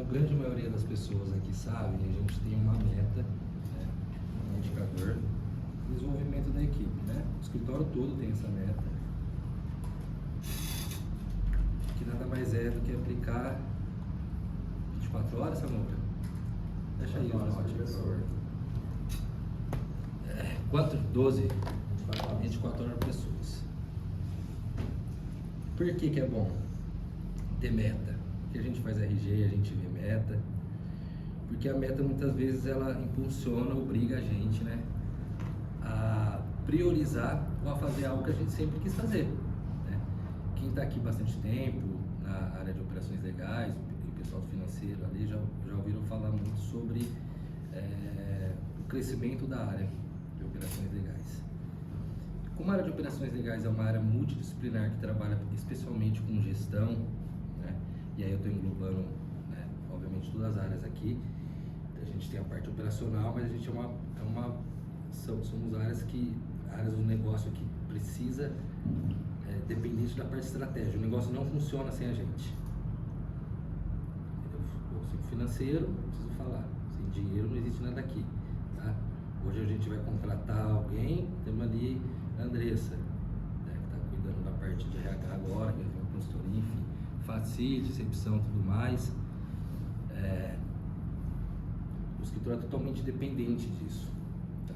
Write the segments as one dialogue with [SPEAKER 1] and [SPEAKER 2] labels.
[SPEAKER 1] como a grande maioria das pessoas aqui sabem, a gente tem uma meta, né, um indicador de desenvolvimento da equipe, né? O escritório todo tem essa meta, que nada mais é do que aplicar 24 horas, Samuca? Deixa aí o note, por favor. Quanto? 12? 24 horas por pessoas. Por que é bom ter meta? Porque a gente faz RG, a gente vê meta. Porque a meta muitas vezes ela impulsiona, obriga a gente, né, a priorizar ou a fazer algo que a gente sempre quis fazer, né? Quem está aqui bastante tempo na área de operações legais, o pessoal do financeiro ali já ouviram falar muito sobre o crescimento da área de operações legais. Como a área de operações legais é uma área multidisciplinar que trabalha especialmente com gestão, né? E aí eu estou englobando, né, obviamente todas as áreas aqui. A gente tem a parte operacional, mas a gente somos áreas do negócio que precisa, dependente da parte estratégica. O negócio não funciona sem a gente. O financeiro, não preciso falar, sem dinheiro não existe nada aqui, tá? Hoje a gente vai contratar alguém, temos ali a Andressa, né, que está cuidando da parte de RH agora, que é uma consultoria, enfim, FACIT, recepção e tudo mais. O escritório é totalmente dependente disso, tá?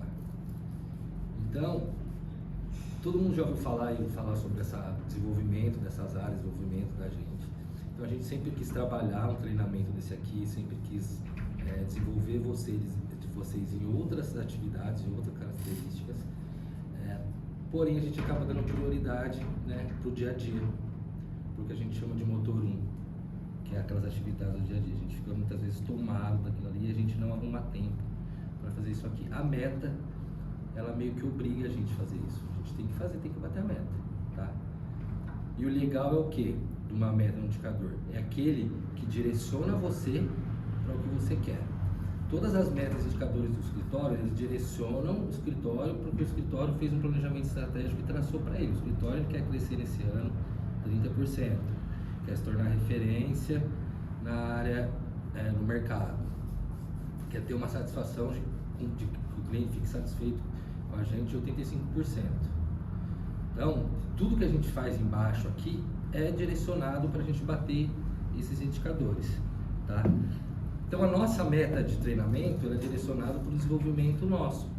[SPEAKER 1] Então, todo mundo já ouviu falar sobre esse desenvolvimento dessas áreas, desenvolvimento da gente. Então a gente sempre quis trabalhar um treinamento desse aqui, sempre quis desenvolver vocês em outras atividades, em outras características. Porém a gente acaba dando prioridade, né, para o dia a dia, porque a gente chama de motor 1, que é aquelas atividades do dia a dia. A gente fica muitas vezes tomado daquilo ali e a gente não arruma tempo para fazer isso aqui. A meta, ela meio que obriga a gente a fazer isso. A gente tem que fazer, tem que bater a meta, tá? E o legal é o quê? De uma meta, um indicador? É aquele que direciona você para o que você quer. Todas as metas e indicadores do escritório, eles direcionam o escritório porque o escritório fez um planejamento estratégico e traçou para ele. O escritório ele quer crescer nesse ano 30%, quer se tornar referência na área no mercado, quer ter uma satisfação de que o cliente fique satisfeito com a gente de 85%. Então, tudo que a gente faz embaixo aqui é direcionado para a gente bater esses indicadores, tá? Então, a nossa meta de treinamento ela é direcionada para o desenvolvimento nosso,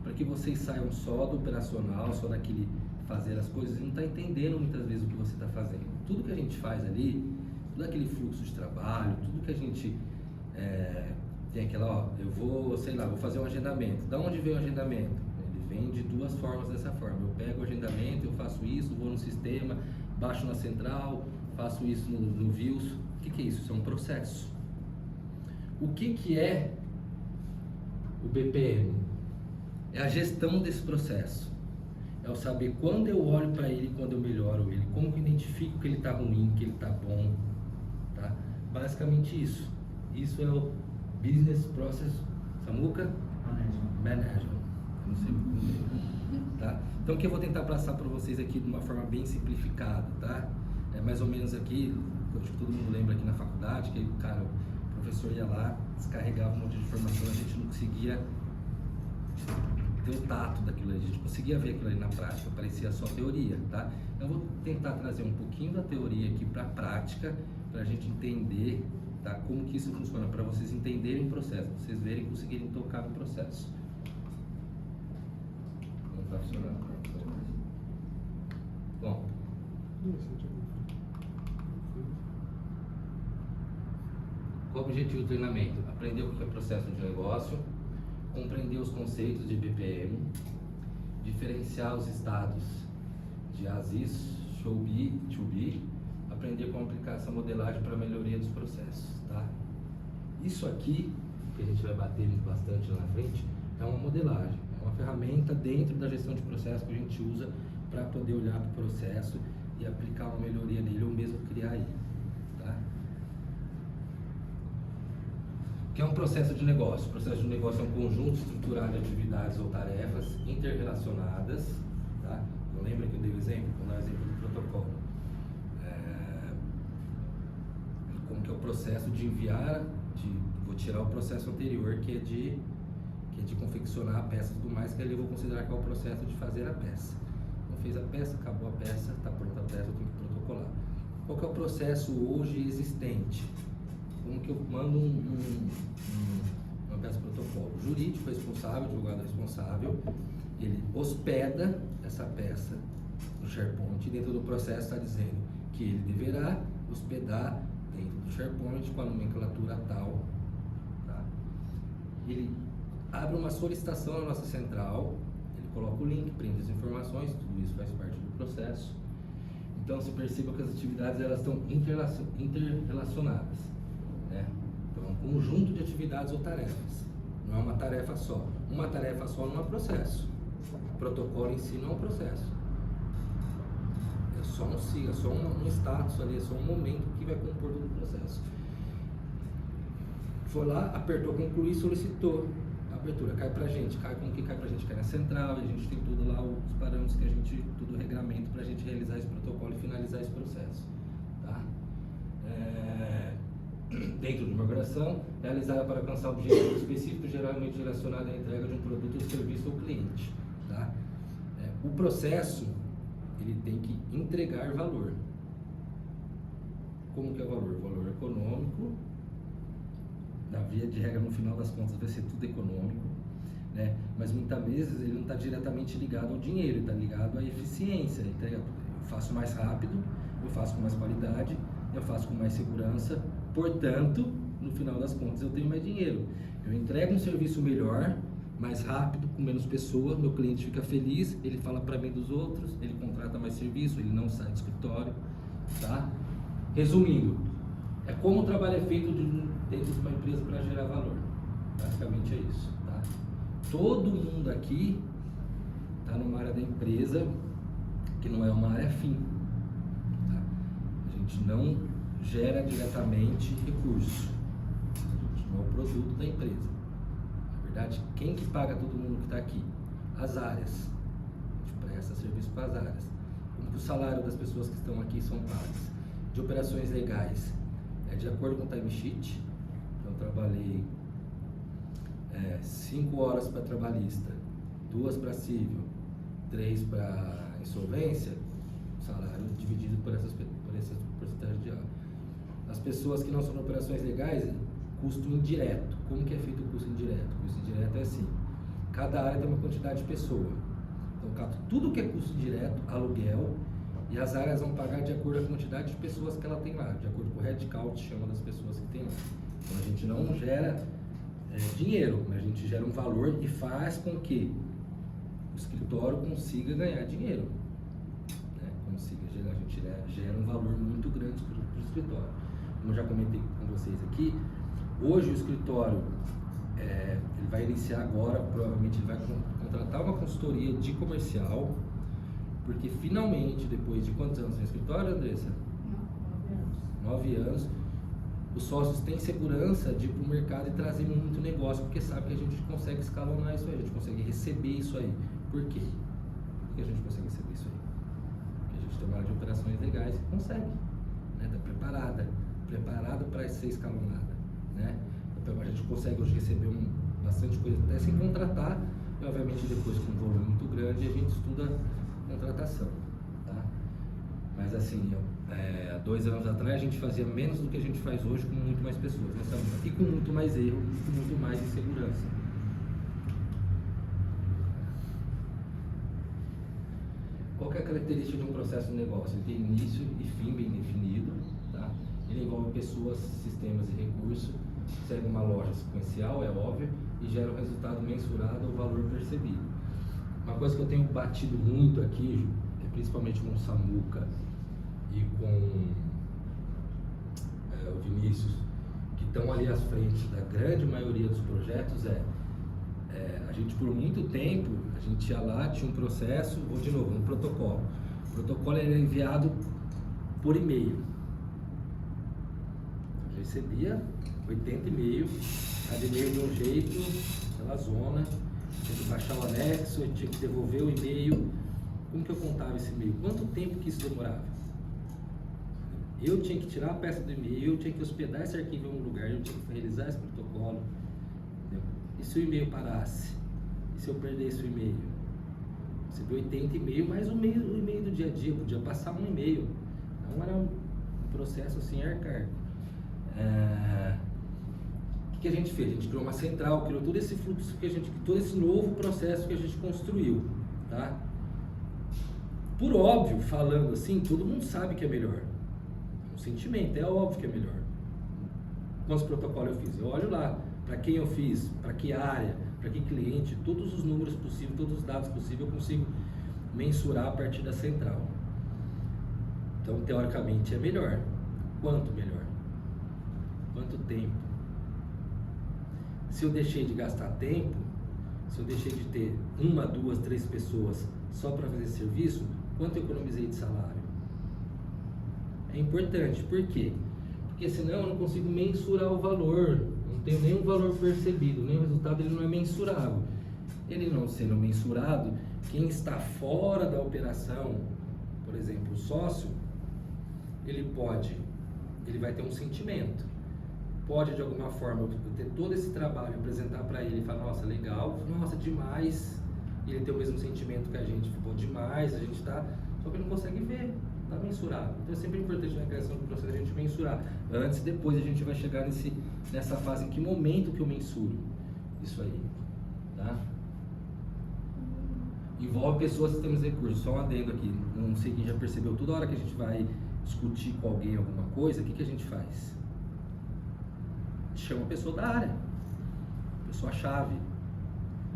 [SPEAKER 1] para que vocês saiam só do operacional, só daquele fazer as coisas e não está entendendo muitas vezes o que você está fazendo. Tudo que a gente faz ali, todo aquele fluxo de trabalho, tudo que a gente tem aquela, vou fazer um agendamento. Da onde vem o agendamento? Ele vem de duas formas dessa forma. Eu pego o agendamento, eu faço isso, vou no sistema, baixo na central, faço isso no Views. O que é isso? Isso é um processo. O que é o BPM? É a gestão desse processo. É o saber quando eu olho para ele, quando eu melhoro ele, como que eu identifico que ele está ruim, que ele está bom, tá? Basicamente isso. Isso é o Business Process, Samuca? Management. Não sei como tá? Então o que eu vou tentar passar para vocês aqui de uma forma bem simplificada, tá? É mais ou menos aqui, acho que todo mundo lembra aqui na faculdade, que cara, o professor ia lá, descarregava um monte de informação, a gente não conseguia ter o tato daquilo ali, a gente conseguia ver aquilo ali na prática, parecia só teoria, tá? Então eu vou tentar trazer um pouquinho da teoria aqui para a prática, para a gente entender, tá, como que isso funciona, para vocês entenderem o processo, vocês verem e conseguirem tocar no processo. Não está funcionando. Bom, qual o objetivo do treinamento? Aprender o que é processo de negócio, compreender os conceitos de BPM, diferenciar os estados de as is, should be, to be, aprender como aplicar essa modelagem para a melhoria dos processos, tá? Isso aqui, que a gente vai bater bastante lá na frente, é uma modelagem, é uma ferramenta dentro da gestão de processo que a gente usa para poder olhar para o processo e aplicar uma melhoria nele ou mesmo criar ele, tá? Que é um processo de negócio. O processo de negócio é um conjunto estruturado de atividades ou tarefas interrelacionadas, tá? Então lembra que eu dei o exemplo? Vou dar o exemplo do protocolo. como que é o processo de enviar, vou tirar o processo anterior, que é de confeccionar a peça e tudo mais, que ali eu vou considerar que é o processo de fazer a peça. Então fez a peça, acabou a peça, está pronta a peça, eu tenho que protocolar. Qual que é o processo hoje existente? Como que eu mando uma peça de protocolo? O jurídico responsável, o advogado responsável, ele hospeda essa peça no SharePoint, e dentro do processo está dizendo que ele deverá hospedar dentro do SharePoint com a nomenclatura tal, tá? Ele abre uma solicitação na nossa central, ele coloca o link, prende as informações, tudo isso faz parte do processo. Então se perceba que as atividades elas estão interrelacionadas, né? Então é um conjunto de atividades ou tarefas, não é uma tarefa só. Uma tarefa só não é processo. O protocolo em si não é um processo. É só um sigla, é só um status ali, é só um momento que vai compor todo o processo. Foi lá, apertou concluir, solicitou. A abertura cai pra gente, como que cai pra gente? Cai na central, a gente tem tudo lá, os parâmetros que a gente, tudo o regramento pra gente realizar esse protocolo e finalizar esse processo, tá? Dentro de uma operação, realizada para alcançar objetivos específicos, geralmente relacionado à entrega de um produto ou serviço ao cliente, tá? O processo, ele tem que entregar valor. Como que é o valor? O valor econômico. Na via de regra, no final das contas, vai ser tudo econômico, né? Mas muitas vezes ele não está diretamente ligado ao dinheiro, ele está ligado à eficiência. Então, eu faço mais rápido, eu faço com mais qualidade, eu faço com mais segurança, portanto, no final das contas, eu tenho mais dinheiro. Eu entrego um serviço melhor, mais rápido, com menos pessoas, meu cliente fica feliz, ele fala para mim dos outros, ele contrata mais serviço, ele não sai do escritório, tá? Resumindo, é como o trabalho é feito dentro de uma empresa para gerar valor. Basicamente é isso, tá? Todo mundo aqui está numa área da empresa que não é uma área fim, tá? A gente não gera diretamente recurso, a gente não é o produto da empresa. Na verdade, quem que paga todo mundo que está aqui? As áreas. A gente presta serviço para as áreas. Como que o salário das pessoas que estão aqui são pagas? De operações legais, é de acordo com o timesheet. Então, eu trabalhei 5 horas para trabalhista, 2 para civil, 3 para insolvência, salário dividido por essas porcentagens de hora. As pessoas que não são operações legais, custo indireto. Como que é feito o custo indireto? O custo indireto é assim, cada área tem uma quantidade de pessoa. Então, eu capto tudo que é custo direto, aluguel, e as áreas vão pagar de acordo com a quantidade de pessoas que ela tem lá, de acordo com o headcount, chama das pessoas que tem lá. Então a gente não gera dinheiro, mas a gente gera um valor e faz com que o escritório consiga ganhar dinheiro, né? A gente gera um valor muito grande para o escritório. Como eu já comentei com vocês aqui, hoje o escritório ele vai iniciar agora, provavelmente ele vai contratar uma consultoria de comercial, porque finalmente, depois de quantos anos no escritório, Andressa? 9 anos. Os sócios têm segurança de ir para o mercado e trazer muito negócio, porque sabe que a gente consegue escalonar isso aí, a gente consegue receber isso aí. Por quê? Por que a gente consegue receber isso aí? Porque a gente tem uma área de operações legais e consegue, né? Está preparada para ser escalonada, né? Então a gente consegue hoje receber bastante coisa até sem contratar, e obviamente depois com um volume muito grande a gente estuda contratação, tá? Mas assim, há 2 anos atrás a gente fazia menos do que a gente faz hoje com muito mais pessoas, né? E com muito mais erro e com muito mais insegurança. Qual que é a característica de um processo de negócio? Ele tem início e fim bem definido, tá? Ele envolve pessoas, sistemas e recursos, segue uma loja sequencial, é óbvio, e gera um resultado mensurado ao valor percebido. Uma coisa que eu tenho batido muito aqui, principalmente com o Samuca e com o Vinícius, que estão ali à frente da grande maioria dos projetos, a gente por muito tempo, a gente ia lá, tinha um processo, ou de novo, um protocolo. O protocolo era enviado por e-mail. Eu recebia 80 e-mails, cada e-mail de um jeito, aquela zona, tinha que baixar o anexo, eu tinha que devolver o e-mail. Como que eu contava esse e-mail? Quanto tempo que isso demorava? Eu tinha que tirar a peça do e-mail, eu tinha que hospedar esse arquivo em algum lugar, eu tinha que realizar esse protocolo. Entendeu? E se o e-mail parasse? E se eu perdesse o e-mail? Você deu 80 e-mail, mais o e-mail do dia a dia, podia passar um e-mail. Então era um processo assim arcaico. O que a gente fez? A gente criou uma central, criou todo esse fluxo todo esse novo processo que a gente construiu, tá? Por óbvio, falando assim, todo mundo sabe que é melhor. É um sentimento, é óbvio que é melhor. Quantos protocolos eu fiz? Eu olho lá, para quem eu fiz, para que área, para que cliente, todos os números possíveis, todos os dados possíveis eu consigo mensurar a partir da central. Então, teoricamente, é melhor. Quanto melhor? Quanto tempo? Se eu deixei de gastar tempo, se eu deixei de ter 1, 2, 3 pessoas só para fazer serviço, quanto eu economizei de salário? É importante, por quê? Porque senão eu não consigo mensurar o valor, não tenho nenhum valor percebido, nem o resultado ele não é mensurável. Ele não sendo mensurado, quem está fora da operação, por exemplo, o sócio, ele vai ter um sentimento. Pode de alguma forma eu ter todo esse trabalho, apresentar para ele e falar, nossa, legal, nossa, demais. E ele tem o mesmo sentimento que a gente, pô, demais, a gente tá, só que ele não consegue ver, tá mensurado. Então é sempre importante na criação do processo a gente mensurar. Antes e depois a gente vai chegar nessa fase, em que momento que eu mensuro isso aí, tá? Envolve pessoas, sistemas e recursos. Só um adendo aqui, não sei quem já percebeu, toda hora que a gente vai discutir com alguém alguma coisa, o que a gente faz? Chama a pessoa da área, pessoa-chave,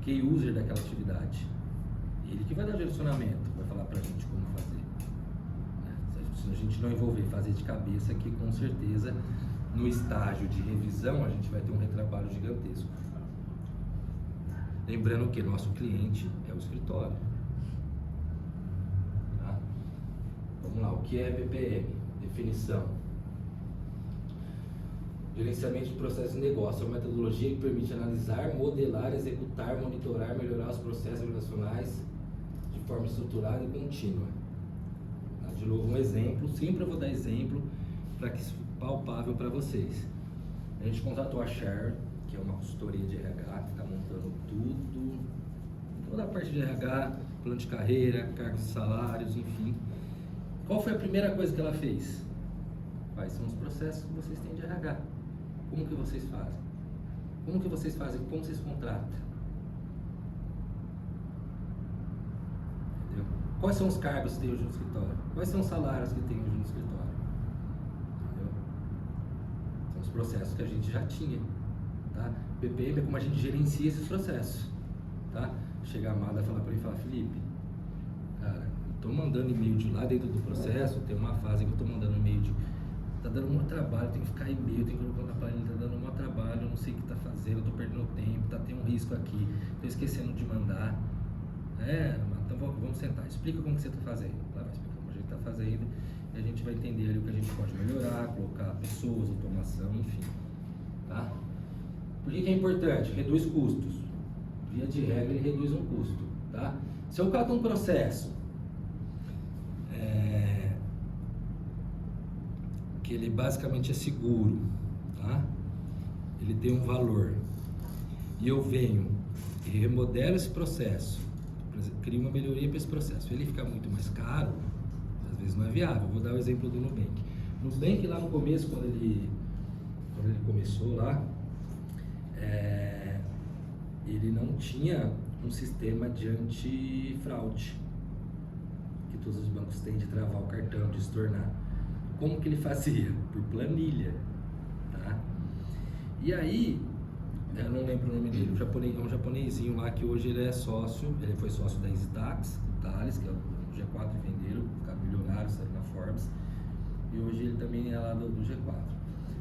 [SPEAKER 1] key user daquela atividade. Ele que vai dar direcionamento, vai falar pra gente como fazer. Se a gente não envolver, fazer de cabeça, que com certeza no estágio de revisão a gente vai ter um retrabalho gigantesco. Lembrando que nosso cliente é o escritório. Tá? Vamos lá, o que é BPM? Definição. Gerenciamento de processos de negócio é uma metodologia que permite analisar, modelar, executar, monitorar, melhorar os processos organizacionais de forma estruturada e contínua. Tá? De novo, um exemplo, sempre eu vou dar exemplo para que isso fique palpável para vocês. A gente contratou a Share, que é uma consultoria de RH, que está montando tudo, toda a parte de RH, plano de carreira, cargos e salários, enfim. Qual foi a primeira coisa que ela fez? Quais são os processos que vocês têm de RH? Como que vocês fazem? Como que vocês fazem? Como vocês contratam? Entendeu? Quais são os cargos que tem hoje no escritório? Quais são os salários que tem hoje no escritório? Entendeu? São os processos que a gente já tinha. Tá? BPM é como a gente gerencia esses processos. Tá? Chega a Amada e falar para mim, Felipe, cara, eu tô mandando e-mail de lá dentro do processo, tem uma fase que eu tô mandando e-mail de... Tá dando um trabalho, tem que ficar e-mail, tem que colocar na planilha, tá dando um trabalho, eu não sei o que tá fazendo, eu tô perdendo tempo, tem um risco aqui, tô esquecendo de mandar. Então vamos sentar, explica como que você tá fazendo. Lá vai explicar como a gente tá fazendo e a gente vai entender ali o que a gente pode melhorar, colocar pessoas, automação, enfim. Tá? Por que é importante? Reduz custos. Via de regra, ele reduz um custo. Tá? Se eu cato um processo que ele basicamente é seguro, tá? Ele tem um valor, e eu venho e remodelo esse processo, crio uma melhoria para esse processo, ele fica muito mais caro, às vezes não é viável. Vou dar o exemplo do Nubank. Nubank lá no começo, quando ele começou lá, ele não tinha um sistema de antifraude, que todos os bancos têm, de travar o cartão, de estornar. Como que ele fazia? Por planilha, tá? E aí, eu não lembro o nome dele, é um japonesinho lá que hoje ele é sócio, ele foi sócio da EasyTax, o Thales, que é o G4 venderam, ficaram milionários, saiu na Forbes, e hoje ele também é lá do G4.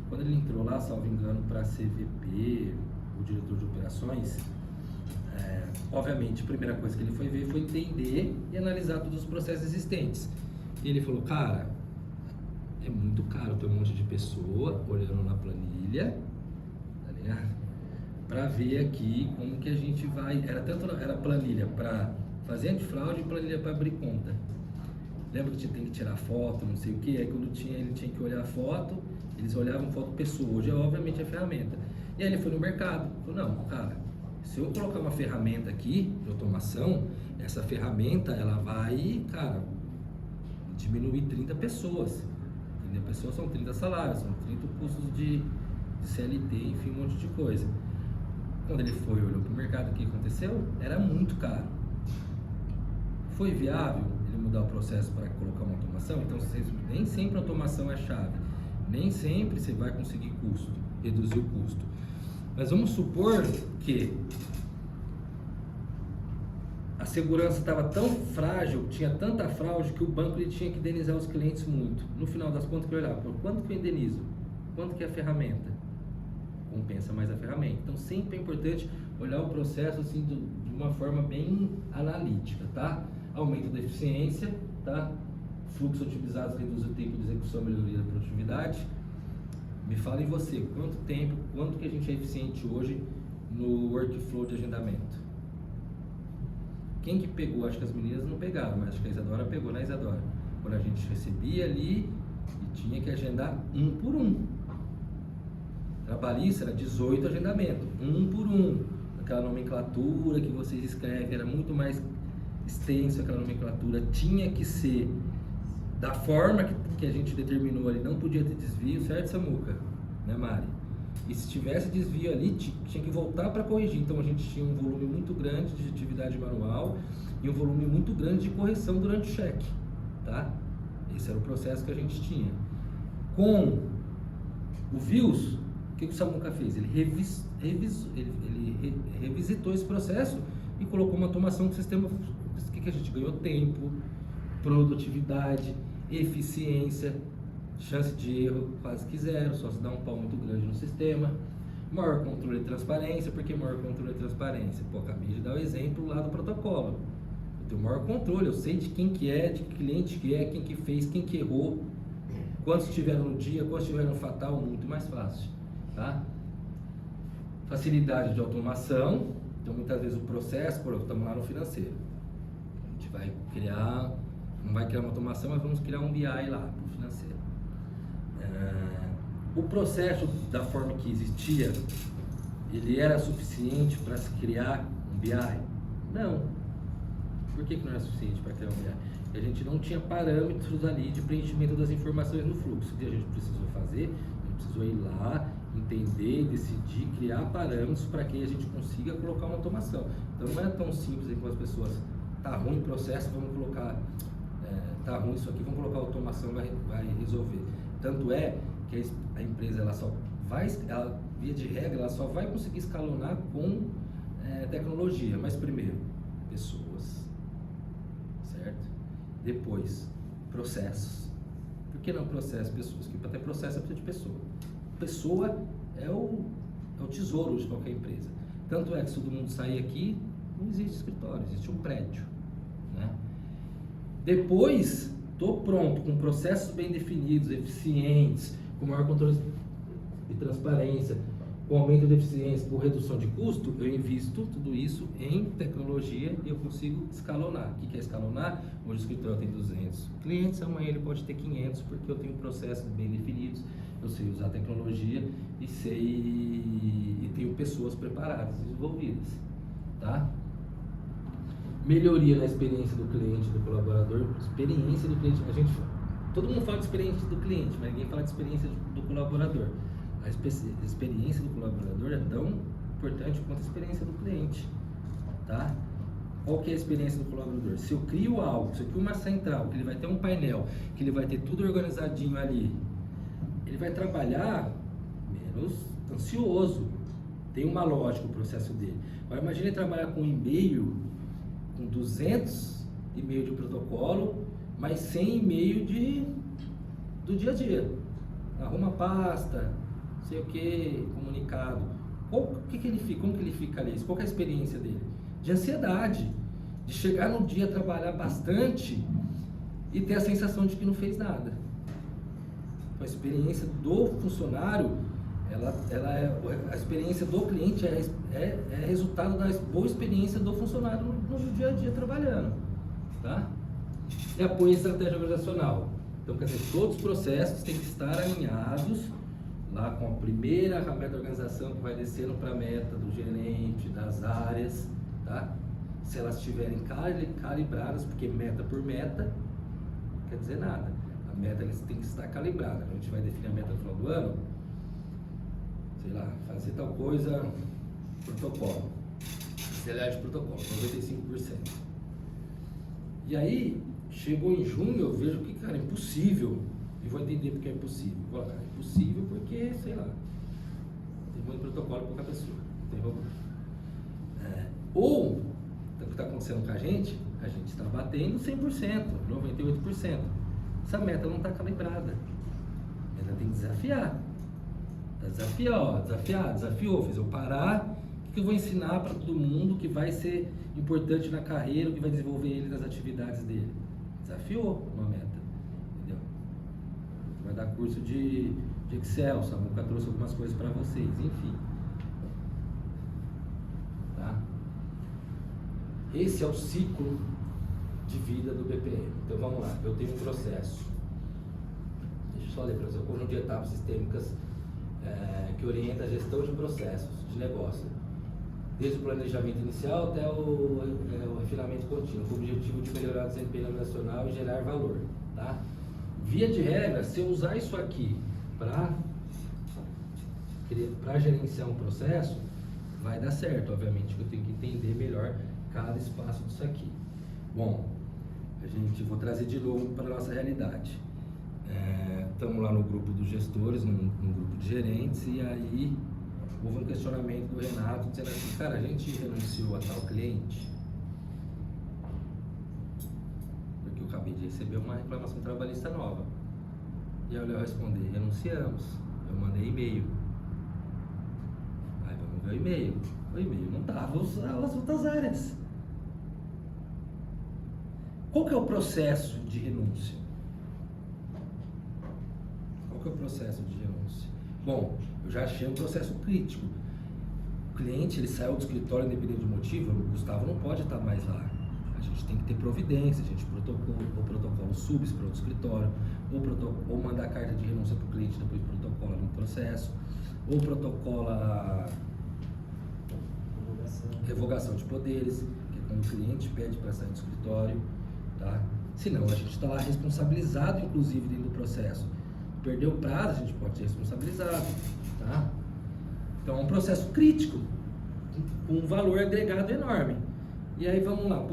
[SPEAKER 1] Quando ele entrou lá, salvo engano, para CVP, o diretor de operações, obviamente a primeira coisa que ele foi ver foi entender e analisar todos os processos existentes. E ele falou, cara, é muito caro ter um monte de pessoa olhando na planilha, tá ligado? Para ver aqui como que a gente vai... Era planilha para fazer antifraude e planilha para abrir conta. lembra que tem que tirar foto, não sei o que, aí quando ele tinha que olhar a foto, eles olhavam foto pessoa, hoje obviamente é ferramenta. E aí ele foi no mercado, falou, não, cara, se eu colocar uma ferramenta aqui de automação, essa ferramenta ela vai, cara, diminuir 30 pessoas. 30 pessoas são 30 salários, são 30 custos de CLT, enfim, um monte de coisa. Quando ele foi e olhou para o mercado, o que aconteceu? Era muito caro. Foi viável ele mudar o processo para colocar uma automação? Então, nem sempre a automação é a chave. Nem sempre você vai conseguir custo, reduzir o custo. Mas vamos supor que a segurança estava tão frágil, tinha tanta fraude, que o banco ele tinha que indenizar os clientes muito. No final das contas, que eu olhava, quanto que eu indenizo? Quanto que é a ferramenta? Compensa mais a ferramenta. Então, sempre é importante olhar o processo assim, de uma forma bem analítica, tá? Aumento da eficiência, tá? Fluxos otimizados reduz o tempo de execução e melhoria da produtividade. Me fala em você, quanto que a gente é eficiente hoje no workflow de agendamento? Quem que pegou? Acho que as meninas não pegaram, mas acho que a Isadora pegou, né, Isadora? Quando a gente recebia ali e tinha que agendar um por um. Trabalhista era 18 agendamentos, um por um. Aquela nomenclatura que vocês escrevem era muito mais extensa, aquela nomenclatura tinha que ser da forma que a gente determinou ali, não podia ter desvio, certo, Samuca? Né, Mari? E se tivesse desvio ali, tinha que voltar para corrigir. Então a gente tinha um volume muito grande de atividade manual e um volume muito grande de correção durante o cheque, tá? Esse era o processo que a gente tinha. Com o Views, o que o Samuca fez? Ele revisitou esse processo e colocou uma automação do sistema. O que a gente ganhou? Tempo, produtividade, eficiência, chance de erro quase que zero, só se dá um pau muito grande no sistema. Maior controle e transparência. Por que maior controle e transparência? Pô, acabei de dar o exemplo lá do protocolo. Eu tenho maior controle, eu sei de quem que é, de que cliente que é, quem que fez, quem que errou, quantos tiveram no dia, quantos tiveram no fatal, muito mais fácil, tá? Facilidade de automação. Então muitas vezes o processo, por exemplo, estamos lá no financeiro, a gente vai criar, não vai criar uma automação, mas vamos criar um BI lá para o financeiro. O processo da forma que existia, ele era suficiente para se criar um BI? Não. Por que não era suficiente para criar um BI? Porque a gente não tinha parâmetros ali de preenchimento das informações no fluxo. O que a gente precisou fazer? A gente precisou ir lá, entender, decidir, criar parâmetros para que a gente consiga colocar uma automação. Então não é tão simples com as pessoas, tá ruim o processo, vamos colocar, tá ruim isso aqui, vamos colocar automação, vai resolver. Tanto é que a empresa, via de regra, ela só vai conseguir escalonar com tecnologia, mas primeiro, pessoas, certo? Depois, processos. Por que não processo? Pessoas, porque para ter processo precisa de pessoa. Pessoa é o tesouro de qualquer empresa. Tanto é que se todo mundo sair aqui, não existe escritório, existe um prédio, né? Depois, estou pronto, com processos bem definidos, eficientes, com maior controle e transparência, com aumento de eficiência, com redução de custo, eu invisto tudo isso em tecnologia e eu consigo escalonar. O que é escalonar? Hoje o escritório tem 200 clientes, amanhã ele pode ter 500, porque eu tenho processos bem definidos, eu sei usar tecnologia e tenho pessoas preparadas, desenvolvidas, tá? Melhoria na experiência do cliente, do colaborador. Experiência do cliente, todo mundo fala de experiência do cliente, mas ninguém fala de experiência do colaborador. A experiência do colaborador é tão importante quanto a experiência do cliente, tá? Qual que é a experiência do colaborador? Se eu crio algo, se eu crio uma central, que ele vai ter um painel, que ele vai ter tudo organizadinho ali, ele vai trabalhar menos ansioso, tem uma lógica o processo dele. Agora imagine ele trabalhar com e-mail, com 200 e-mail de protocolo, mas 100 e-mail do dia a dia. Arruma pasta, não sei o que, comunicado. Como que ele fica ali? Qual que é a experiência dele? De ansiedade, de chegar no dia, trabalhar bastante e ter a sensação de que não fez nada. A experiência do funcionário, a experiência do cliente é resultado da boa experiência do funcionário no dia a dia trabalhando, tá? e apoio em estratégia organizacional. Então, quer dizer, todos os processos têm que estar alinhados lá com a primeira meta da organização, que vai descendo para a meta do gerente, das áreas, tá? Se elas estiverem calibradas, porque meta por meta não quer dizer nada. A meta tem que estar calibrada. A gente vai definir a meta no final do ano, sei lá, fazer tal coisa, protocolo. Acelera de protocolo, 95%. E aí, chegou em junho, eu vejo que, cara, é impossível. E vou entender porque é impossível. Vou colocar, é impossível porque, sei lá, tem muito protocolo para pouca pessoa. Tem robô. Ou, o que está acontecendo com a gente está batendo 100%, 98%. Essa meta não está calibrada. Ela tem que desafiar. Desafiou. Fez eu parar. O que eu vou ensinar para todo mundo que vai ser importante na carreira, que vai desenvolver ele nas atividades dele? Desafiou uma meta. Entendeu? Vai dar curso de Excel, Samuca trouxe algumas coisas para vocês, enfim. Tá? Esse é o ciclo de vida do BPM. Então vamos lá, eu tenho um processo. Deixa eu só ler para vocês. O conjunto de etapas sistêmicas que orienta a gestão de processos de negócio, desde o planejamento inicial até o refinamento contínuo, com o objetivo de melhorar o desempenho organizacional e gerar valor. Tá? Via de regra, se eu usar isso aqui para gerenciar um processo, vai dar certo. Obviamente que eu tenho que entender melhor cada espaço disso aqui. Bom, vou trazer de novo para a nossa realidade. Estamos lá no grupo dos gestores, no grupo de gerentes, e aí houve um questionamento do Renato dizendo assim, cara, a gente renunciou a tal cliente porque eu acabei de receber uma reclamação trabalhista nova. E aí eu respondi, renunciamos. Eu mandei e-mail. Aí vamos ver o e-mail. O e-mail não dava as outras áreas. Qual que é o processo de renúncia? Qual que é o processo de renúncia? Bom, eu já achei um processo crítico. O cliente, ele saiu do escritório independente do motivo, o Gustavo não pode estar mais lá. A gente tem que ter providência, a gente protocolo subs para outro escritório, ou mandar carta de renúncia para o cliente, depois protocola no processo, ou protocola revogação de poderes, que é quando o cliente pede para sair do escritório, tá? Senão a gente está lá responsabilizado, inclusive, dentro do processo. Perdeu o prazo, a gente pode ser responsabilizado, tá? Então é um processo crítico, com um valor agregado enorme. E aí vamos lá,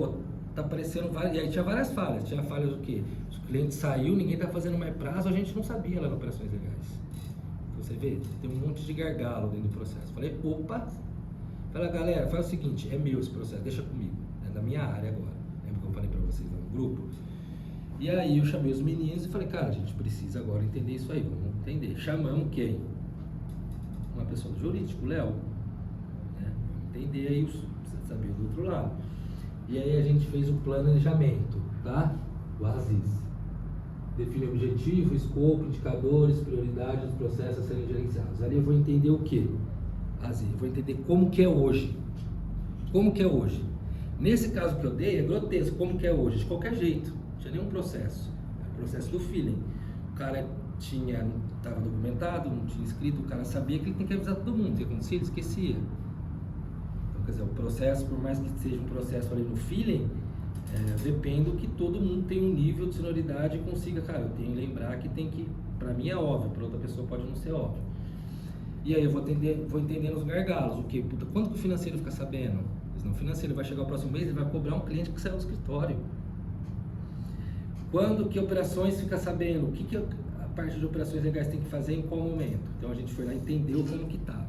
[SPEAKER 1] tá aparecendo várias, e aí tinha várias falhas. Tinha falhas do quê? O cliente saiu, ninguém tá fazendo mais prazo, a gente não sabia lá nas operações legais. Então você vê, tem um monte de gargalo dentro do processo. Falei, opa, fala galera, faz o seguinte, é meu esse processo, deixa comigo, é da minha área agora. Lembra que eu falei pra vocês lá no grupo? E aí eu chamei os meninos e falei, cara, a gente precisa agora entender isso aí, vamos entender. Chamamos quem? Uma pessoa do jurídico, o Léo. Né? Entender aí, precisa saber do outro lado. E aí a gente fez o planejamento, tá? Do Aziz. Define o objetivo, escopo, indicadores, prioridades dos processos a serem gerenciados. Ali eu vou entender o que? Aziz, eu vou entender como que é hoje. Como que é hoje? Nesse caso que eu dei, é grotesco, como que é hoje? De qualquer jeito. Não tinha nenhum processo. É o processo do feeling. O cara estava documentado, não tinha escrito, o cara sabia que ele tem que avisar todo mundo. O que acontecia? Ele esquecia. Então, quer dizer, o processo, por mais que seja um processo ali no feeling, depende que todo mundo tenha um nível de sonoridade e consiga, cara, eu tenho que lembrar que tem que, pra mim é óbvio, pra outra pessoa pode não ser óbvio. E aí eu vou entendendo os gargalos, o que? Puta, quando que o financeiro fica sabendo? Não, o financeiro vai chegar o próximo mês e vai cobrar um cliente que saiu do escritório. Quando que operações fica sabendo? O que a parte de operações legais tem que fazer em qual momento? Então a gente foi lá e entendeu como que estava.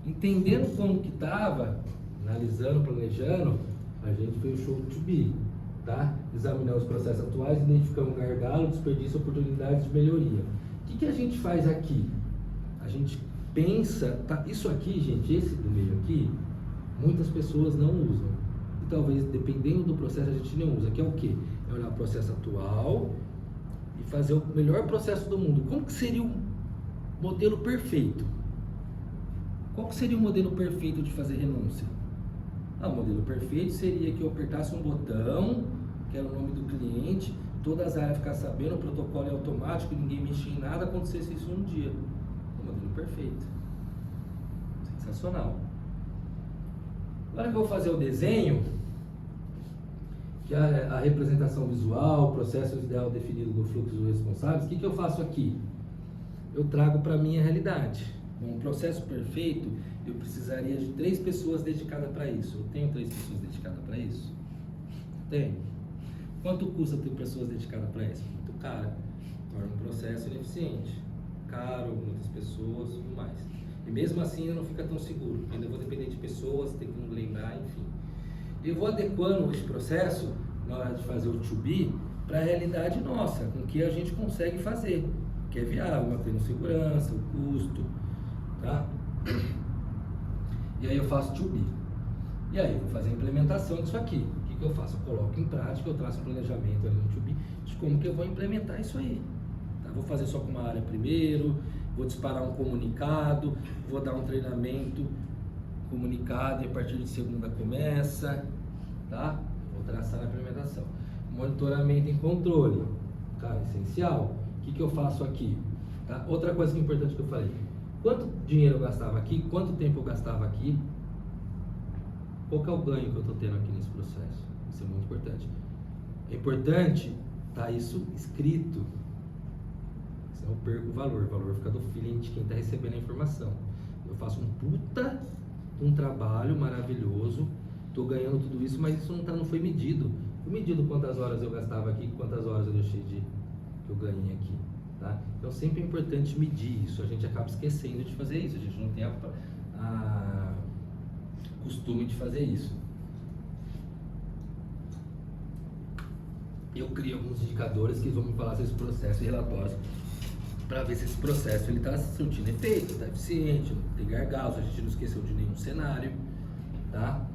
[SPEAKER 1] Entendendo como que estava, analisando, planejando, a gente fez o show to be, tá? Examinar os processos atuais, identificamos gargalo, desperdício, oportunidades de melhoria. O que a gente faz aqui? A gente pensa, tá? Isso aqui, gente, esse do meio aqui, muitas pessoas não usam. E talvez, dependendo do processo, a gente não usa. Que é o quê? É olhar o processo atual e fazer o melhor processo do mundo. Como que seria o modelo perfeito? Qual que seria o modelo perfeito de fazer renúncia? O modelo perfeito seria que eu apertasse um botão quero o nome do cliente, todas as áreas ficar sabendo, o protocolo é automático, ninguém mexer em nada, acontecesse isso um dia. O modelo perfeito. Sensacional. Agora que eu vou fazer o desenho, que é a representação visual, o processo ideal definido do fluxo dos responsáveis, o que eu faço aqui? Eu trago para a minha realidade. Um processo perfeito, eu precisaria de 3 pessoas dedicadas para isso. Eu tenho 3 pessoas dedicadas para isso? Tenho. Quanto custa ter pessoas dedicadas para isso? Muito caro. Torna um processo ineficiente. Caro, muitas pessoas e tudo mais. E mesmo assim eu não fico tão seguro. Ainda vou depender de pessoas, tem que lembrar, enfim. Eu vou adequando esse processo, na hora de fazer o to-be, para a realidade nossa, com o que a gente consegue fazer. Que é viável, mantendo segurança, o custo, tá? E aí eu faço to-be. E aí eu vou fazer a implementação disso aqui. O que eu faço? Eu coloco em prática, eu traço um planejamento ali no to-be de como que eu vou implementar isso aí. Tá? Vou fazer só com uma área primeiro, vou disparar um comunicado, vou dar um treinamento comunicado e a partir de segunda começa, tá? Vou traçar a implementação. Monitoramento e controle, cara, essencial. O que eu faço aqui? Tá? Outra coisa que é importante que eu falei, quanto dinheiro eu gastava aqui, quanto tempo eu gastava aqui, qual que é o ganho que eu estou tendo aqui nesse processo? Isso é muito importante. É importante estar isso escrito, senão eu perco o valor fica do feeling de quem está recebendo a informação. Eu faço um trabalho maravilhoso, estou ganhando tudo isso, mas isso não foi medido. Foi medido quantas horas eu gastava aqui, quantas horas eu deixei que eu ganhei aqui, tá? Então sempre é importante medir isso, a gente acaba esquecendo de fazer isso, a gente não tem a costume de fazer isso. Eu crio alguns indicadores que vão me falar se esse processo e relatórios, para ver se esse processo ele está surtindo efeito, está eficiente, não tem gargalos, a gente não esqueceu de nenhum cenário, tá?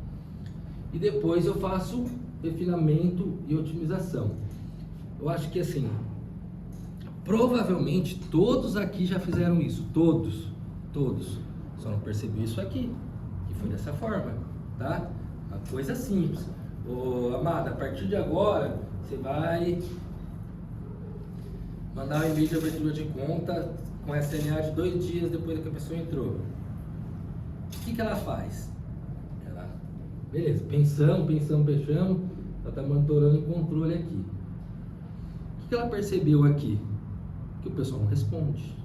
[SPEAKER 1] E depois eu faço refinamento e otimização. Eu acho que assim, provavelmente todos aqui já fizeram isso, todos, só não percebi isso aqui, que foi dessa forma, tá? Uma coisa simples. Ô, amada, a partir de agora, você vai mandar um e-mail de abertura de conta com SMA de 2 dias depois que a pessoa entrou. O que ela faz? Beleza, pensamos, fechamos, ela está monitorando em controle aqui. O que ela percebeu aqui? Que o pessoal não responde.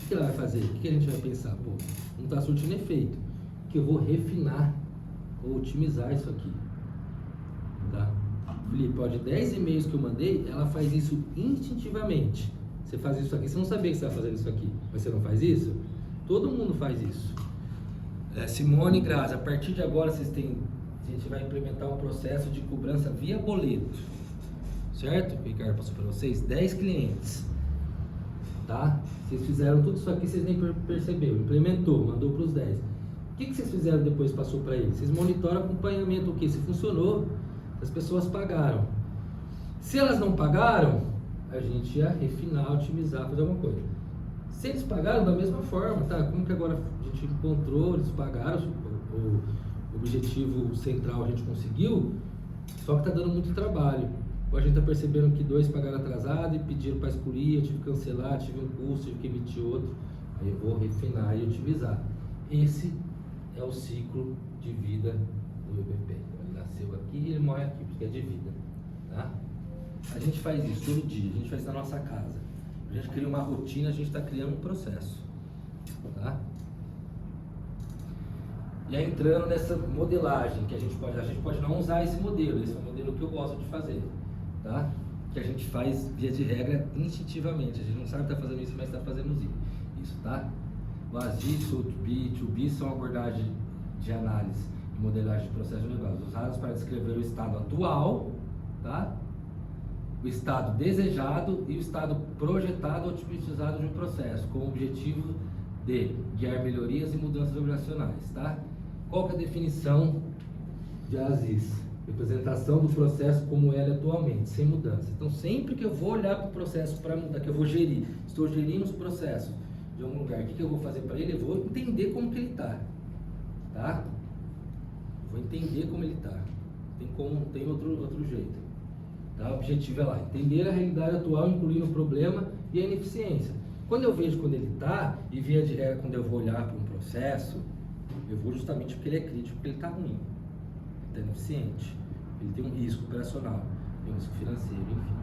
[SPEAKER 1] O que ela vai fazer? O que a gente vai pensar? Pô, não está surtindo efeito. Que eu vou refinar ou otimizar isso aqui. Tá? Felipe, ó, de 10 e-mails que eu mandei, ela faz isso instintivamente. Você faz isso aqui, você não sabia que você estava fazendo isso aqui, mas você não faz isso? Todo mundo faz isso. Simone e Grazi, a partir de agora a gente vai implementar um processo de cobrança via boleto. Certo? O Ricardo passou para vocês, 10 clientes. Tá? Vocês fizeram tudo isso aqui, vocês nem perceberam. Implementou, mandou para os 10. O que vocês fizeram depois passou para eles? Vocês monitoram acompanhamento, o que? Se funcionou, as pessoas pagaram. Se elas não pagaram, a gente ia refinar, otimizar, fazer alguma coisa. Se eles pagaram da mesma forma, tá? Como que agora a gente encontrou, eles pagaram, o objetivo central a gente conseguiu, só que tá dando muito trabalho. Ou a gente tá percebendo que 2 pagaram atrasado e pediram para excluir, eu tive que cancelar, tive um custo, tive que emitir outro. Aí eu vou refinar e otimizar. Esse é o ciclo de vida do EBP. Ele nasceu aqui e ele morre aqui, porque é de vida, tá? A gente faz isso todo dia, a gente faz isso na nossa casa. A gente cria uma rotina, a gente está criando um processo, tá? E aí entrando nessa modelagem, que a gente pode não usar esse modelo, esse é o modelo que eu gosto de fazer, tá? Que a gente faz, via de regra, instintivamente, a gente não sabe que está fazendo isso, mas está fazendo isso, tá? O ASIS ou o to-be são abordagens de análise e modelagem de processo de negócio, usados para descrever o estado atual, tá? O estado desejado e o estado projetado ou otimizado de um processo, com o objetivo de guiar melhorias e mudanças operacionais, tá? Qual que é a definição de ASIS? Representação do processo como ele é atualmente, sem mudança. Então, sempre que eu vou olhar para o processo para mudar, que eu vou gerir, estou gerindo os processos de algum lugar, o que eu vou fazer para ele? Eu vou entender como que ele está, tá? vou entender como ele está. Não tem outro jeito. Tá? O objetivo é lá, entender a realidade atual, incluindo o problema e a ineficiência. Quando eu vejo quando ele está, e via de regra, quando eu vou olhar para um processo, eu vou justamente porque ele é crítico, porque ele está ruim, ele está ineficiente, ele tem um risco operacional, tem um risco financeiro, enfim.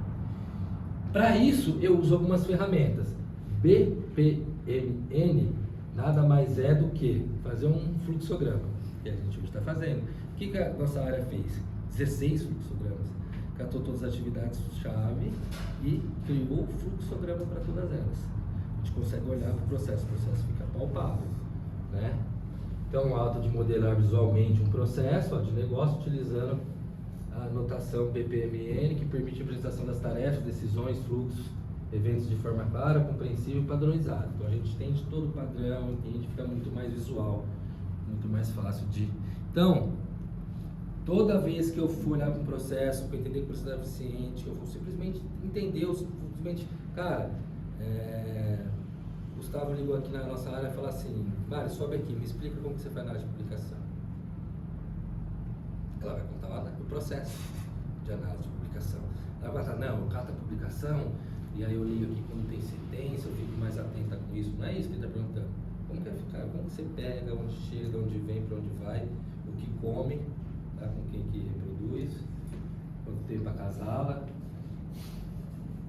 [SPEAKER 1] Para isso, eu uso algumas ferramentas. BPMN nada mais é do que fazer um fluxograma, que a gente hoje está fazendo. O que a nossa área fez? 16 fluxogramas. Catou todas as atividades-chave e criou o fluxograma para todas elas. A gente consegue olhar para o processo fica palpável, né? Então, ato de modelar visualmente um processo de negócio utilizando a notação BPMN, que permite a apresentação das tarefas, decisões, fluxos, eventos de forma clara, compreensível e padronizada. Então, a gente entende todo o padrão, entende, fica muito mais visual, muito mais fácil de... Então, toda vez que eu for olhar para um processo, para entender que o processo é eficiente, eu vou simplesmente entender, cara, Gustavo ligou aqui na nossa área e falou assim, Mário, sobe aqui, me explica como que você faz na área de publicação. Ela vai contar o processo de análise de publicação. Ela vai falar, não, eu cato a publicação, e aí eu ligo aqui quando tem sentença, eu fico mais atenta com isso. Não é isso que ele está perguntando. Como que é ficar? Como que você pega, onde chega, onde vem, para onde vai, o que come, tá? Com quem que reproduz, quanto tempo acasala.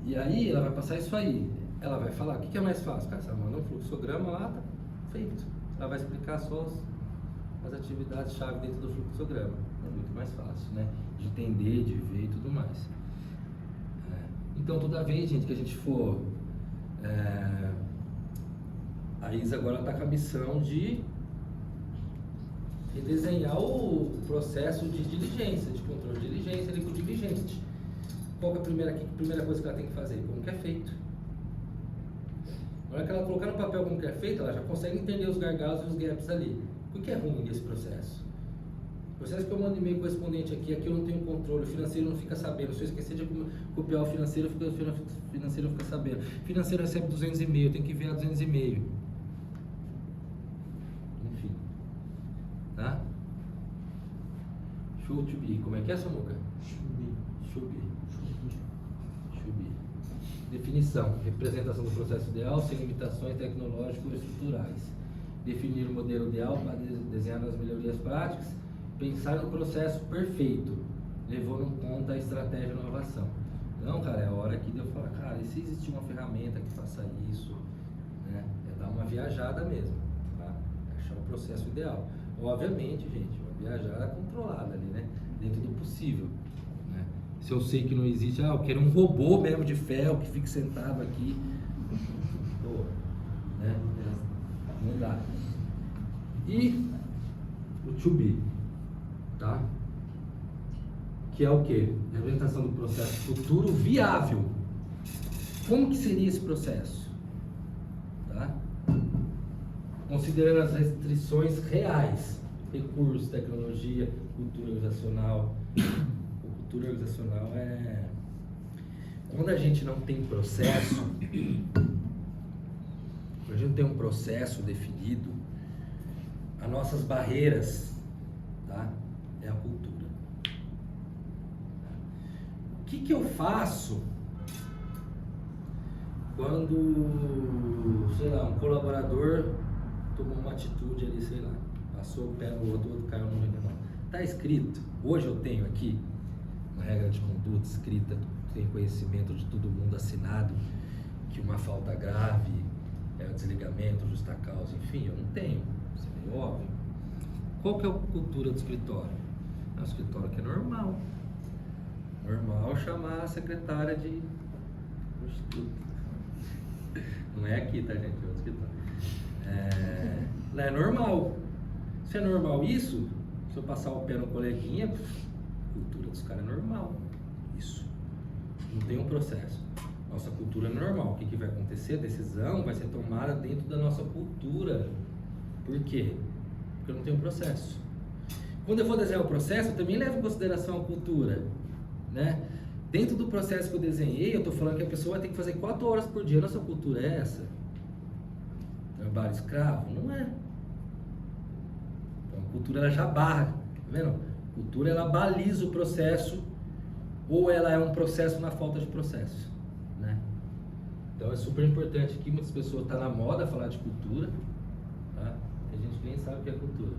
[SPEAKER 1] E aí ela vai passar isso aí. Ela vai falar, o que é mais fácil? Cara, você manda um fluxograma lá, tá feito. Ela vai explicar só as atividades-chave dentro do fluxograma. É muito mais fácil, né? De entender, de ver e tudo mais. Então, toda vez, gente, que a gente for... a Isa agora está com a missão de redesenhar o processo de diligência, de controle de diligência, de diligente. Qual que é a primeira coisa que ela tem que fazer? Como que é feito? Na hora que ela colocar no papel como que é feito, ela já consegue entender os gargalos e os gaps ali. O que é ruim desse processo? O processo que eu mando e-mail correspondente aqui eu não tenho controle, o financeiro não fica sabendo. Se eu esquecer de copiar o financeiro fica sabendo. O financeiro recebe 200 e-mail, tem que enviar 200 e-mail. Enfim. Tá? Show to be. Como é que é, Samuca? Should be. Definição, representação do processo ideal sem limitações tecnológicas ou estruturais. Definir o modelo ideal para desenhar as melhorias práticas. Pensar no processo perfeito, levando em conta a estratégia de inovação. Não, cara, é a hora aqui de eu falar, cara, e se existir uma ferramenta que faça isso, né? É dar uma viajada mesmo, tá? É achar o processo ideal. Obviamente, gente, uma viajada controlada ali, né? Dentro do possível. Se eu sei que não existe, eu quero um robô mesmo de ferro que fique sentado aqui. Pô, né? Não dá. E o to be, tá? Que é o quê? Representação do processo futuro viável. Como que seria esse processo? Tá? Considerando as restrições reais, recursos, tecnologia, cultura organizacional. Cultura organizacional é quando a gente não tem processo, quando a gente não tem um processo definido, as nossas barreiras, tá? É a cultura. O que eu faço quando, sei lá, um colaborador tomou uma atitude ali, sei lá, passou o pé no outro caiu no renal? Tá escrito, hoje eu tenho aqui uma regra de conduta escrita, tem conhecimento de todo mundo assinado, que uma falta grave é o desligamento, justa causa, enfim, eu não tenho, isso é meio óbvio. Qual que é a cultura do escritório? É um escritório que é normal. Normal chamar a secretária de prostituta. Não é aqui, tá, gente? É outro escritório. Lá é normal. Se é normal isso, se eu passar o pé no coleguinha, cultura dos caras é normal. Isso. Não tem um processo. Nossa cultura é normal. O que vai acontecer? A decisão vai ser tomada dentro da nossa cultura. Por quê? Porque eu não tenho um processo. Quando eu for desenhar o processo, eu também levo em consideração a cultura, né? Dentro do processo que eu desenhei, eu estou falando que a pessoa vai ter que fazer 4 horas por dia. Nossa cultura é essa? Trabalho escravo? Não é. Então a cultura ela já barra vendo? Cultura, ela baliza o processo ou ela é um processo na falta de processo, né? Então é super importante que muitas pessoas estão na moda falar de cultura, tá? A gente nem sabe o que é cultura.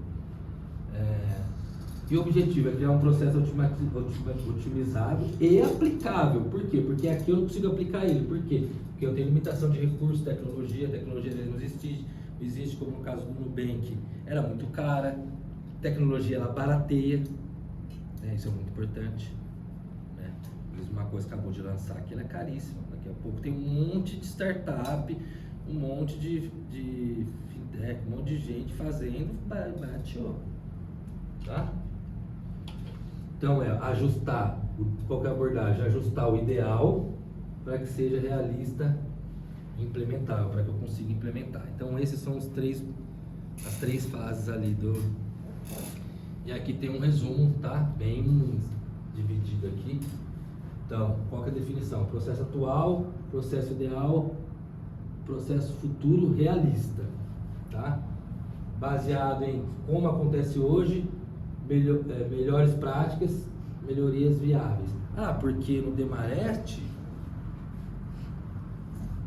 [SPEAKER 1] E o objetivo é criar um processo otimizado e aplicável. Por quê? Porque aqui eu não consigo aplicar ele. Por quê? Porque eu tenho limitação de recursos, tecnologia, a tecnologia não existe, como no caso do Nubank, era muito cara, tecnologia ela barateia, né? Isso é muito importante, né? Por exemplo, uma coisa que acabou de lançar aqui, ela é caríssima, daqui a pouco tem um monte de startup, um monte de fintech, um monte de gente fazendo, barateou, tá? Então ajustar, qual que é a abordagem? Ajustar o ideal para que seja realista e implementável, para que eu consiga implementar. Então esses são as três fases ali do... E aqui tem um resumo, tá? Bem dividido aqui. Então, qual que é a definição? Processo atual, processo ideal, processo futuro realista, tá? Baseado em como acontece hoje, melhores práticas, melhorias viáveis. Ah, porque no Demarest,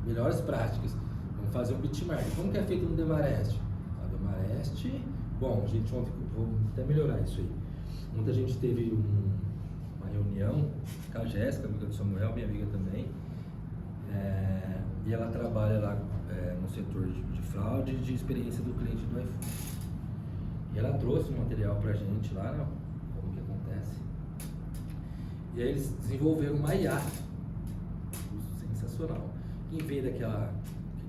[SPEAKER 1] melhores práticas. Vamos fazer um benchmark. Como que é feito no Demarest? A Demarest, bom, gente, vamos até melhorar isso aí. Muita gente teve uma reunião com a Jéssica, amiga do Samuel, minha amiga também, e ela trabalha lá no setor de fraude e de experiência do cliente do iFood. E ela trouxe um material pra gente lá, como que acontece. E aí eles desenvolveram uma IA, sensacional. Em vez daquela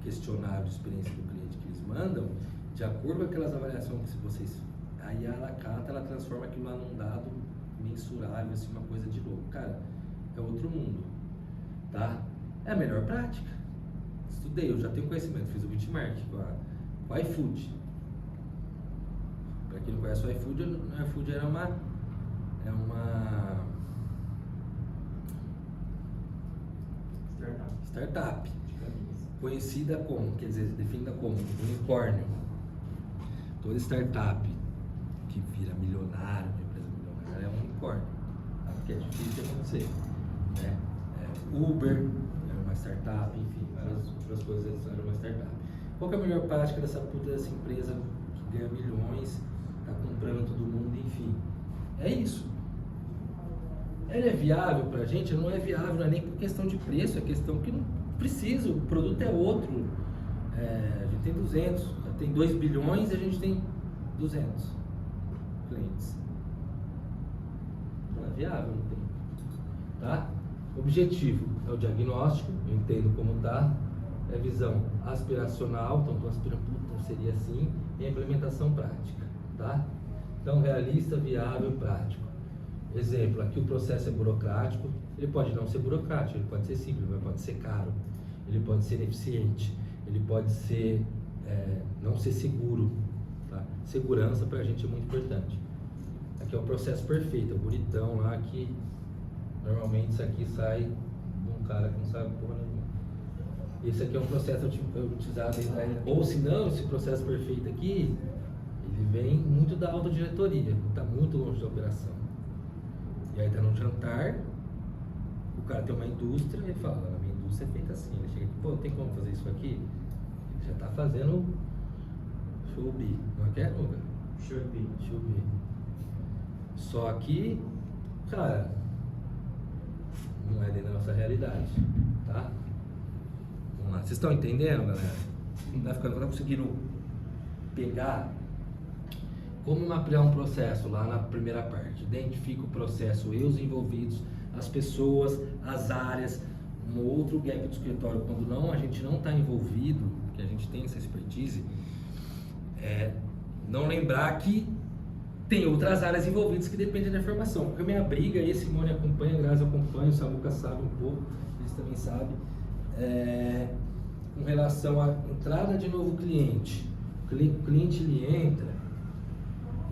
[SPEAKER 1] questionário de experiência do cliente que eles mandam, de acordo com aquelas avaliações que vocês... A IA, ela cata, ela transforma aquilo lá num dado mensurável, assim, uma coisa de louco. Cara, é outro mundo, tá? É a melhor prática. Estudei, eu já tenho conhecimento, fiz o benchmark com a iFood. Para quem não conhece o iFood, o iFood era uma startup conhecida como, quer dizer, definida como unicórnio. Toda startup que vira milionário, uma empresa milionária, é um unicórnio, tá? Porque é difícil de acontecer, né? Uber era uma startup, enfim, várias outras coisas eram uma startup. Qual que é a melhor prática dessa empresa que ganha milhões, está comprando todo mundo, enfim? É isso. Ela é viável para a gente? Não é viável, não é nem por questão de preço, é questão que não precisa, o produto é outro. A gente tem 200, já tem 2 bilhões e a gente tem 200 clientes. Não é viável, não tem. Tá? Objetivo é o diagnóstico, eu entendo como tá, é visão aspiracional, então estou aspirando, seria assim, e a implementação prática, tá? Então, realista, viável, prático. Exemplo, aqui o processo é burocrático, ele pode não ser burocrático, ele pode ser simples, mas pode ser caro, ele pode ser ineficiente, ele pode ser, não ser seguro, tá? Segurança pra gente é muito importante. Aqui é o processo perfeito, é o bonitão lá que normalmente isso aqui sai de um cara que não sabe porra nenhuma. Esse aqui é um processo utilizado aí, ou se não, esse processo perfeito aqui, ele vem muito da alta diretoria, está muito longe da operação. E aí tá num jantar, o cara tem uma indústria e fala, a minha indústria é feita assim. Ele chega aqui, pô, tem como fazer isso aqui? Ele já tá fazendo showbie, não é que é, Luga? Showbie. Só que, cara, não é dentro da nossa realidade, tá? Vamos lá, vocês estão entendendo, galera? Não tá conseguindo pegar como mapear um processo lá na primeira parte. Identifica o processo e os envolvidos, as pessoas, as áreas. Um outro gap do escritório, quando a gente não está envolvido, que a gente tem essa expertise, não lembrar que tem outras áreas envolvidas que dependem da informação. Porque a minha briga, e esse Simone acompanha, a Grazi acompanha, o Samuca sabe um pouco, eles também sabem, com relação à entrada de novo cliente. O cliente ele entra,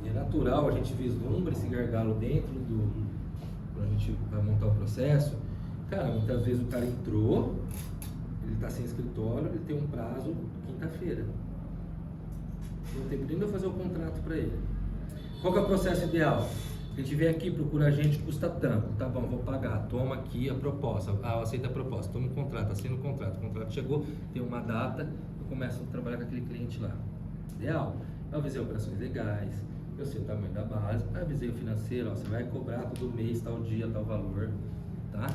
[SPEAKER 1] e é natural, a gente vislumbra esse gargalo dentro quando a gente vai montar o processo. Cara, muitas vezes o cara entrou, ele está sem escritório, ele tem um prazo quinta-feira. Não tem nem de eu fazer o contrato para ele. Qual que é o processo ideal? A gente vem aqui, procura a gente, custa tanto, tá bom, vou pagar, toma aqui a proposta, aceita a proposta, toma um contrato, assina o contrato chegou, tem uma data, eu começo a trabalhar com aquele cliente lá. Ideal. Eu avisei operações legais, eu sei o tamanho da base, avisei o financeiro, ó, você vai cobrar todo mês, tal dia, tal valor, tá?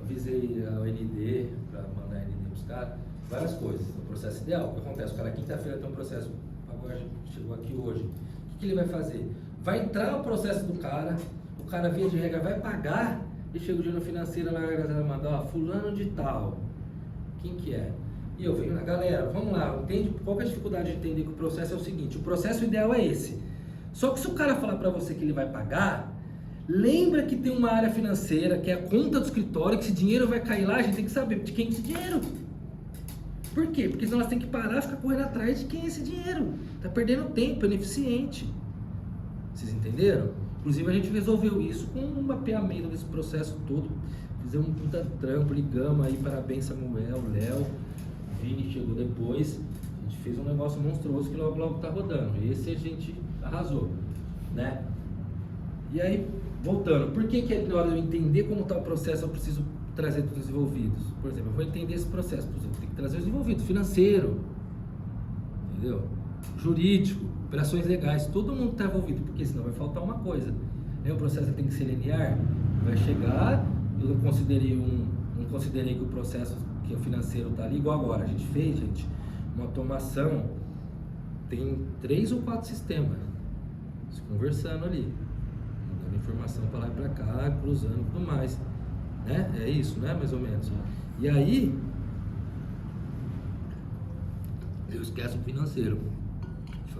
[SPEAKER 1] Avisei a OND, para mandar a ND para os caras, várias coisas, o processo ideal. O que acontece? O cara quinta-feira tem um processo, agora chegou aqui hoje, o que ele vai fazer? Vai entrar o processo do cara, o cara via de regra vai pagar, e chega o dia no financeiro, lá a galera manda, ó, fulano de tal, quem que é? E eu venho na galera, vamos lá, entende? Qual que é a dificuldade de entender que o processo é o seguinte, o processo ideal é esse, só que se o cara falar para você que ele vai pagar, lembra que tem uma área financeira, que é a conta do escritório, que esse dinheiro vai cair lá, a gente tem que saber de quem é esse dinheiro. Por quê? Porque senão nós temos que parar e ficar correndo atrás de quem é esse dinheiro, tá perdendo tempo, é ineficiente. Vocês entenderam? Inclusive a gente resolveu isso com um mapeamento desse processo todo. Fizemos um puta trampo, ligamos aí, parabéns Samuel, Léo, Vini chegou depois. A gente fez um negócio monstruoso que logo tá rodando. Esse a gente arrasou, né? E aí, voltando, por que na hora de eu entender como está o processo eu preciso trazer todos os envolvidos? Por exemplo, eu vou entender esse processo, por exemplo, tem que trazer os envolvidos, financeiro, entendeu? Jurídico, operações legais, todo mundo está envolvido, porque senão vai faltar uma coisa. Aí o processo tem que ser linear, vai chegar, eu não considerei que o processo, que o financeiro está ali, igual agora, a gente fez, gente, uma automação, tem 3 ou 4 sistemas, se conversando ali, mandando informação para lá e para cá, cruzando e tudo mais, né? É isso, né? Mais ou menos. E aí, eu esqueço o financeiro.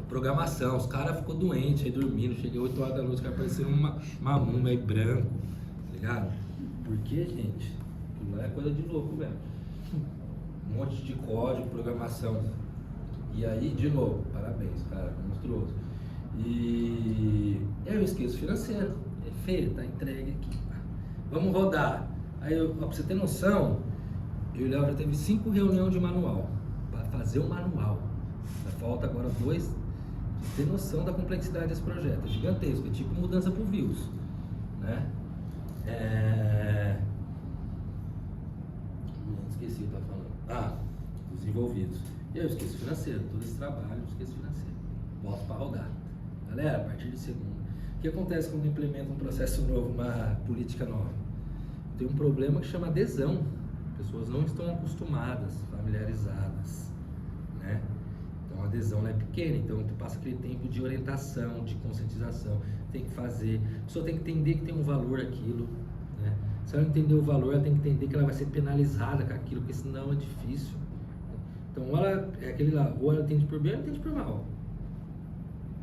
[SPEAKER 1] Programação, os caras ficou doente aí dormindo, cheguei 8 horas da noite, os caras pareciam uma mumba aí branco, tá ligado? Por que, gente? Aquilo lá é coisa de louco, velho. Um monte de código, programação. E aí, de novo, parabéns, cara, monstruoso. E eu esqueço o financeiro. É feio, tá entregue aqui. Vamos rodar. Aí, pra você ter noção, eu e o Léo já teve 5 reuniões de manual, para fazer o manual. Falta agora 2. Ter noção da complexidade desse projeto, é gigantesco, é tipo mudança por views, né? Esqueci o que eu estava falando. Os envolvidos. Eu esqueço financeiro, todo esse trabalho eu esqueço financeiro. Boto para rodar. Galera, a partir de segunda. O que acontece quando implementa um processo novo, uma política nova? Tem um problema que chama adesão. As pessoas não estão acostumadas, familiarizadas, né? Então a adesão é pequena, então tu passa aquele tempo de orientação, de conscientização, tem que fazer, a pessoa tem que entender que tem um valor aquilo, né? Se ela não entender o valor, ela tem que entender que ela vai ser penalizada com aquilo, porque senão é difícil. Então ou ela é aquele lá, ou ela entende por bem ou ela entende por mal.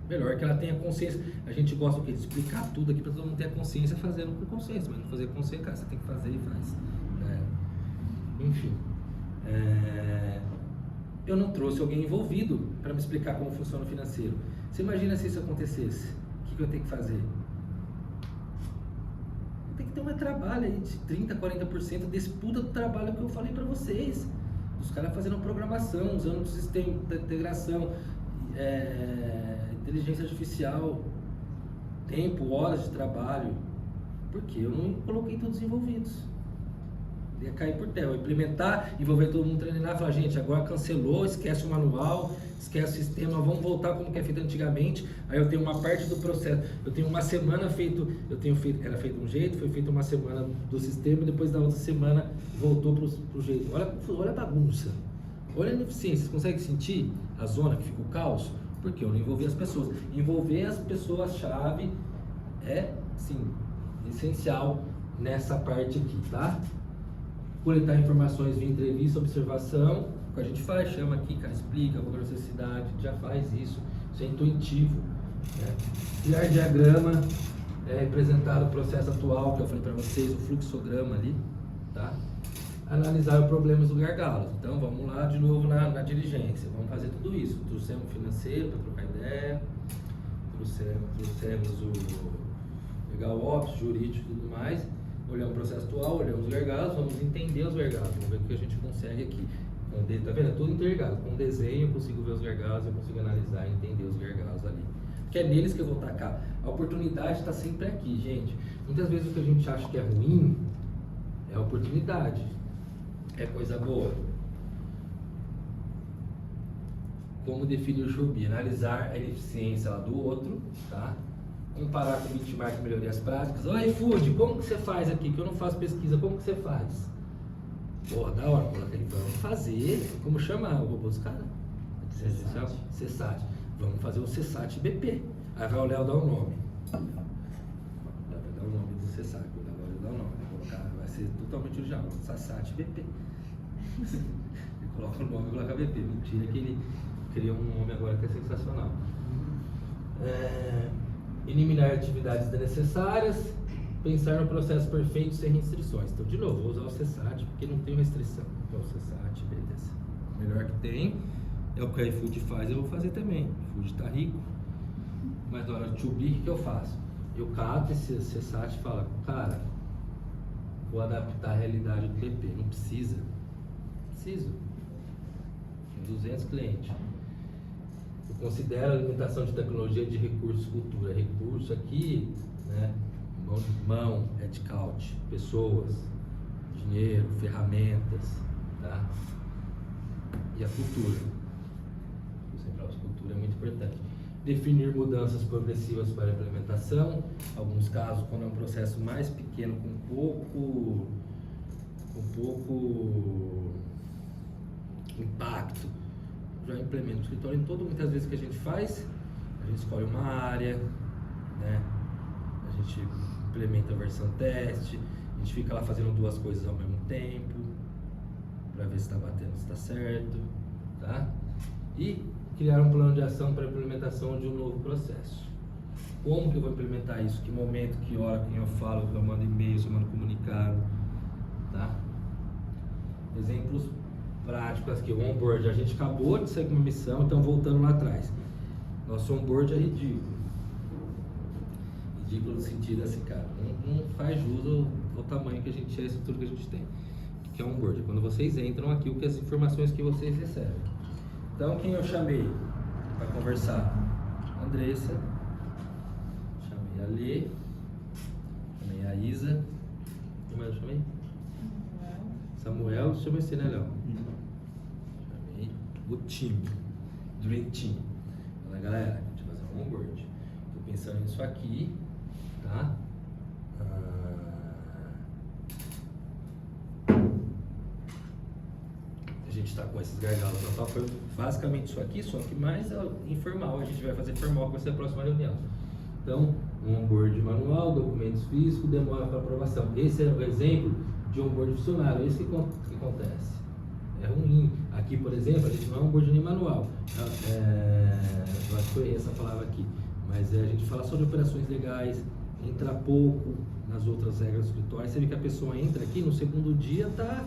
[SPEAKER 1] Melhor que ela tenha consciência. A gente gosta de explicar tudo aqui para todo mundo ter a consciência fazendo com consciência, mas não fazer com consciência, cara, você tem que fazer e faz. Enfim. Eu não trouxe alguém envolvido para me explicar como funciona o financeiro. Você imagina se isso acontecesse? O que eu tenho que fazer? Tem que ter um trabalho aí de 30%, 40% desse puta do trabalho que eu falei para vocês. Os caras fazendo programação, usando o sistema de integração, inteligência artificial, tempo, horas de trabalho. Porque eu não coloquei todos envolvidos. Ia cair por terra, implementar, envolver todo mundo, treinar, falar, gente, agora cancelou, esquece o manual, esquece o sistema, vamos voltar como que é feito antigamente. Aí eu tenho uma parte do processo, eu tenho uma semana era feito um jeito, foi feita uma semana do sistema, depois da outra semana voltou pro jeito. Olha a bagunça, olha a ineficiência, vocês conseguem sentir a zona que fica o caos? Porque eu não envolvi as pessoas. Envolver as pessoas-chave é, sim, essencial nessa parte aqui, tá? Coletar informações via entrevista, observação, o que a gente faz, chama aqui, cara, explica qual é a necessidade, já faz isso é intuitivo, né? Criar diagrama, representar o processo atual, que eu falei para vocês, o fluxograma ali, tá? Analisar os problemas do gargalo. Então vamos lá de novo na diligência, vamos fazer tudo isso. Trouxemos o financeiro para trocar ideia, trouxemos o legal ops, jurídico e tudo mais. Olhamos o processo atual, olhamos os gargalos, vamos entender os gargalos, vamos ver o que a gente consegue aqui. Tá vendo? É tudo interligado. Com desenho eu consigo ver os gargalos, eu consigo analisar e entender os gargalos ali. porque é neles que eu vou tacar. A oportunidade está sempre aqui, gente. Muitas vezes o que a gente acha que é ruim é oportunidade, é coisa boa. Como definir o Chubi? Analisar a ineficiência lá do outro, tá? Comparar com o benchmark, melhorias práticas. Oi, Food, como que você faz aqui? Que eu não faço pesquisa, como que você faz? Pô, da hora, coloca aí, vamos fazer, como chamar o robô dos caras? CSAT. Vamos fazer o CSAT BP. Aí vai o Léo dar o nome. Vai dar o nome do CSAT, agora vai dar o nome. Vai colocar, vai ser totalmente original, CSAT BP. Ele coloca o nome e coloca BP. Mentira que ele cria um nome agora que é sensacional. Eliminar atividades desnecessárias, pensar no processo perfeito sem restrições. Então, de novo, vou usar o CSAT porque não tem restrição. Então, o CSAT, beleza. O melhor que tem é o que a iFood faz, eu vou fazer também. O iFood tá rico, mas na hora de subir, o que eu faço? Eu cato esse CSAT e falo, cara, vou adaptar a realidade do BP. Não precisa? Preciso. Tem 200 clientes. Eu considero a limitação de tecnologia de recursos cultura. Recurso aqui, né? Mão, headcount, pessoas, dinheiro, ferramentas, tá? E a cultura. Sempre a cultura é muito importante. Definir mudanças progressivas para a implementação. Alguns casos, quando é um processo mais pequeno, com pouco impacto, já implementa o escritório em todo. Muitas vezes que a gente faz, a gente escolhe uma área, né? A gente implementa a versão teste, a gente fica lá fazendo duas coisas ao mesmo tempo, para ver se está batendo, se está certo, tá? E criar um plano de ação para a implementação de um novo processo. Como que eu vou implementar isso? Que momento, que hora, quem eu falo, que eu mando e-mail, se eu mando comunicado, tá? Exemplos práticos aqui, o onboard. A gente acabou de sair com uma missão, então voltando lá atrás. Nosso onboard é ridículo. Ridículo no sentido assim, cara, não faz jus ao tamanho que a gente é, a estrutura que a gente tem. O que é onboard? Quando vocês entram aqui, o que as informações que vocês recebem. Então, quem eu chamei para conversar? Andressa, chamei a Lê, chamei a Isa, quem mais eu chamei? Samuel, chamei você, né, Léo? Chamei o time, Dream Team. Então, galera, a gente vai fazer um onboard. Tô pensando nisso aqui, tá? A gente está com esses gargalos, então foi basicamente isso aqui, só que mais informal. A gente vai fazer formal, que vai ser a próxima reunião. Então, um onboard manual, documentos físicos, demora para aprovação. Esse é o exemplo de onboard funcionário. Esse que acontece. É ruim. Aqui, por exemplo, a gente não é um onboard nem manual. Eu acho que foi essa palavra aqui. Mas a gente fala só de operações legais, entra pouco nas outras regras do escritório. Você vê que a pessoa entra aqui, no segundo dia tá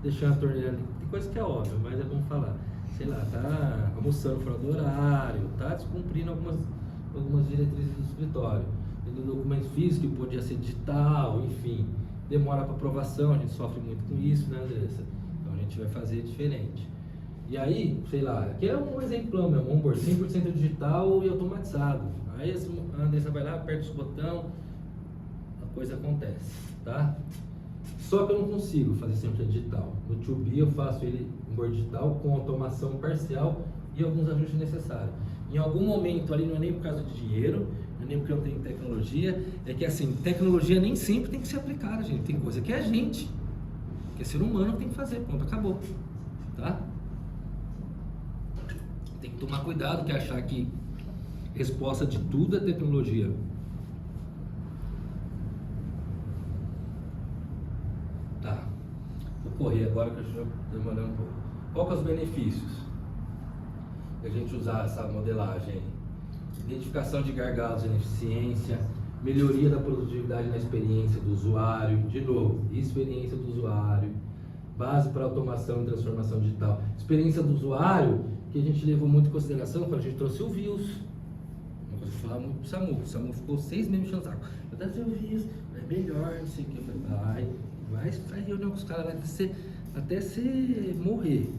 [SPEAKER 1] deixando a torneira ali. Tem coisa que é óbvio, mas é bom falar. Sei lá, tá almoçando fora do horário, tá descumprindo algumas diretrizes do escritório. Tem documento físico que podia ser digital, enfim. Demora para aprovação, a gente sofre muito com isso, né, Andressa? Então a gente vai fazer diferente. E aí, sei lá, aqui é um exemplo mesmo, um onboard 100% digital e automatizado. Aí a Andressa vai lá, aperta os botões, a coisa acontece, tá? Só que eu não consigo fazer sempre digital. No 2B eu faço ele onboard digital com automação parcial e alguns ajustes necessários. Em algum momento ali, não é nem por causa de dinheiro, não é nem porque eu tenho tecnologia, é que assim, tecnologia nem sempre tem que ser aplicada, gente. Tem coisa que é a gente, que é ser humano que tem que fazer, ponto, acabou, tá? Tem que tomar cuidado que achar que resposta de tudo é tecnologia. Tá, vou correr agora que eu já demorei um pouco. Qual que é os benefícios de a gente usar essa modelagem? Identificação de gargalos e ineficiência, melhoria da produtividade na experiência do usuário, de novo, experiência do usuário, base para automação e transformação digital. Experiência do usuário, que a gente levou muito em consideração quando a gente trouxe o Views. Uma coisa que eu falava muito pro Samu. O Samu ficou 6 meses mexendo no saco. Eu trazer o Views, é melhor, não sei o que. Eu falei, vai reunião com os caras lá até você morrer.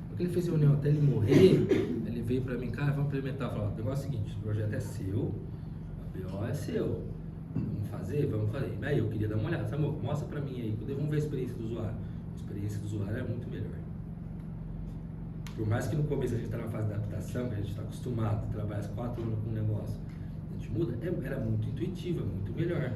[SPEAKER 1] Porque ele fez reunião até ele morrer, ele veio para mim, cara, vamos implementar. Eu falei, o negócio é o seguinte, o projeto é seu, a BO é seu. Vamos fazer? Vamos fazer. Aí eu queria dar uma olhada, Samuca, mostra para mim aí, vamos ver a experiência do usuário. A experiência do usuário é muito melhor. Por mais que no começo a gente está na fase de adaptação, que a gente está acostumado a trabalhar 4 anos com um negócio, a gente muda, era muito intuitivo, é muito melhor.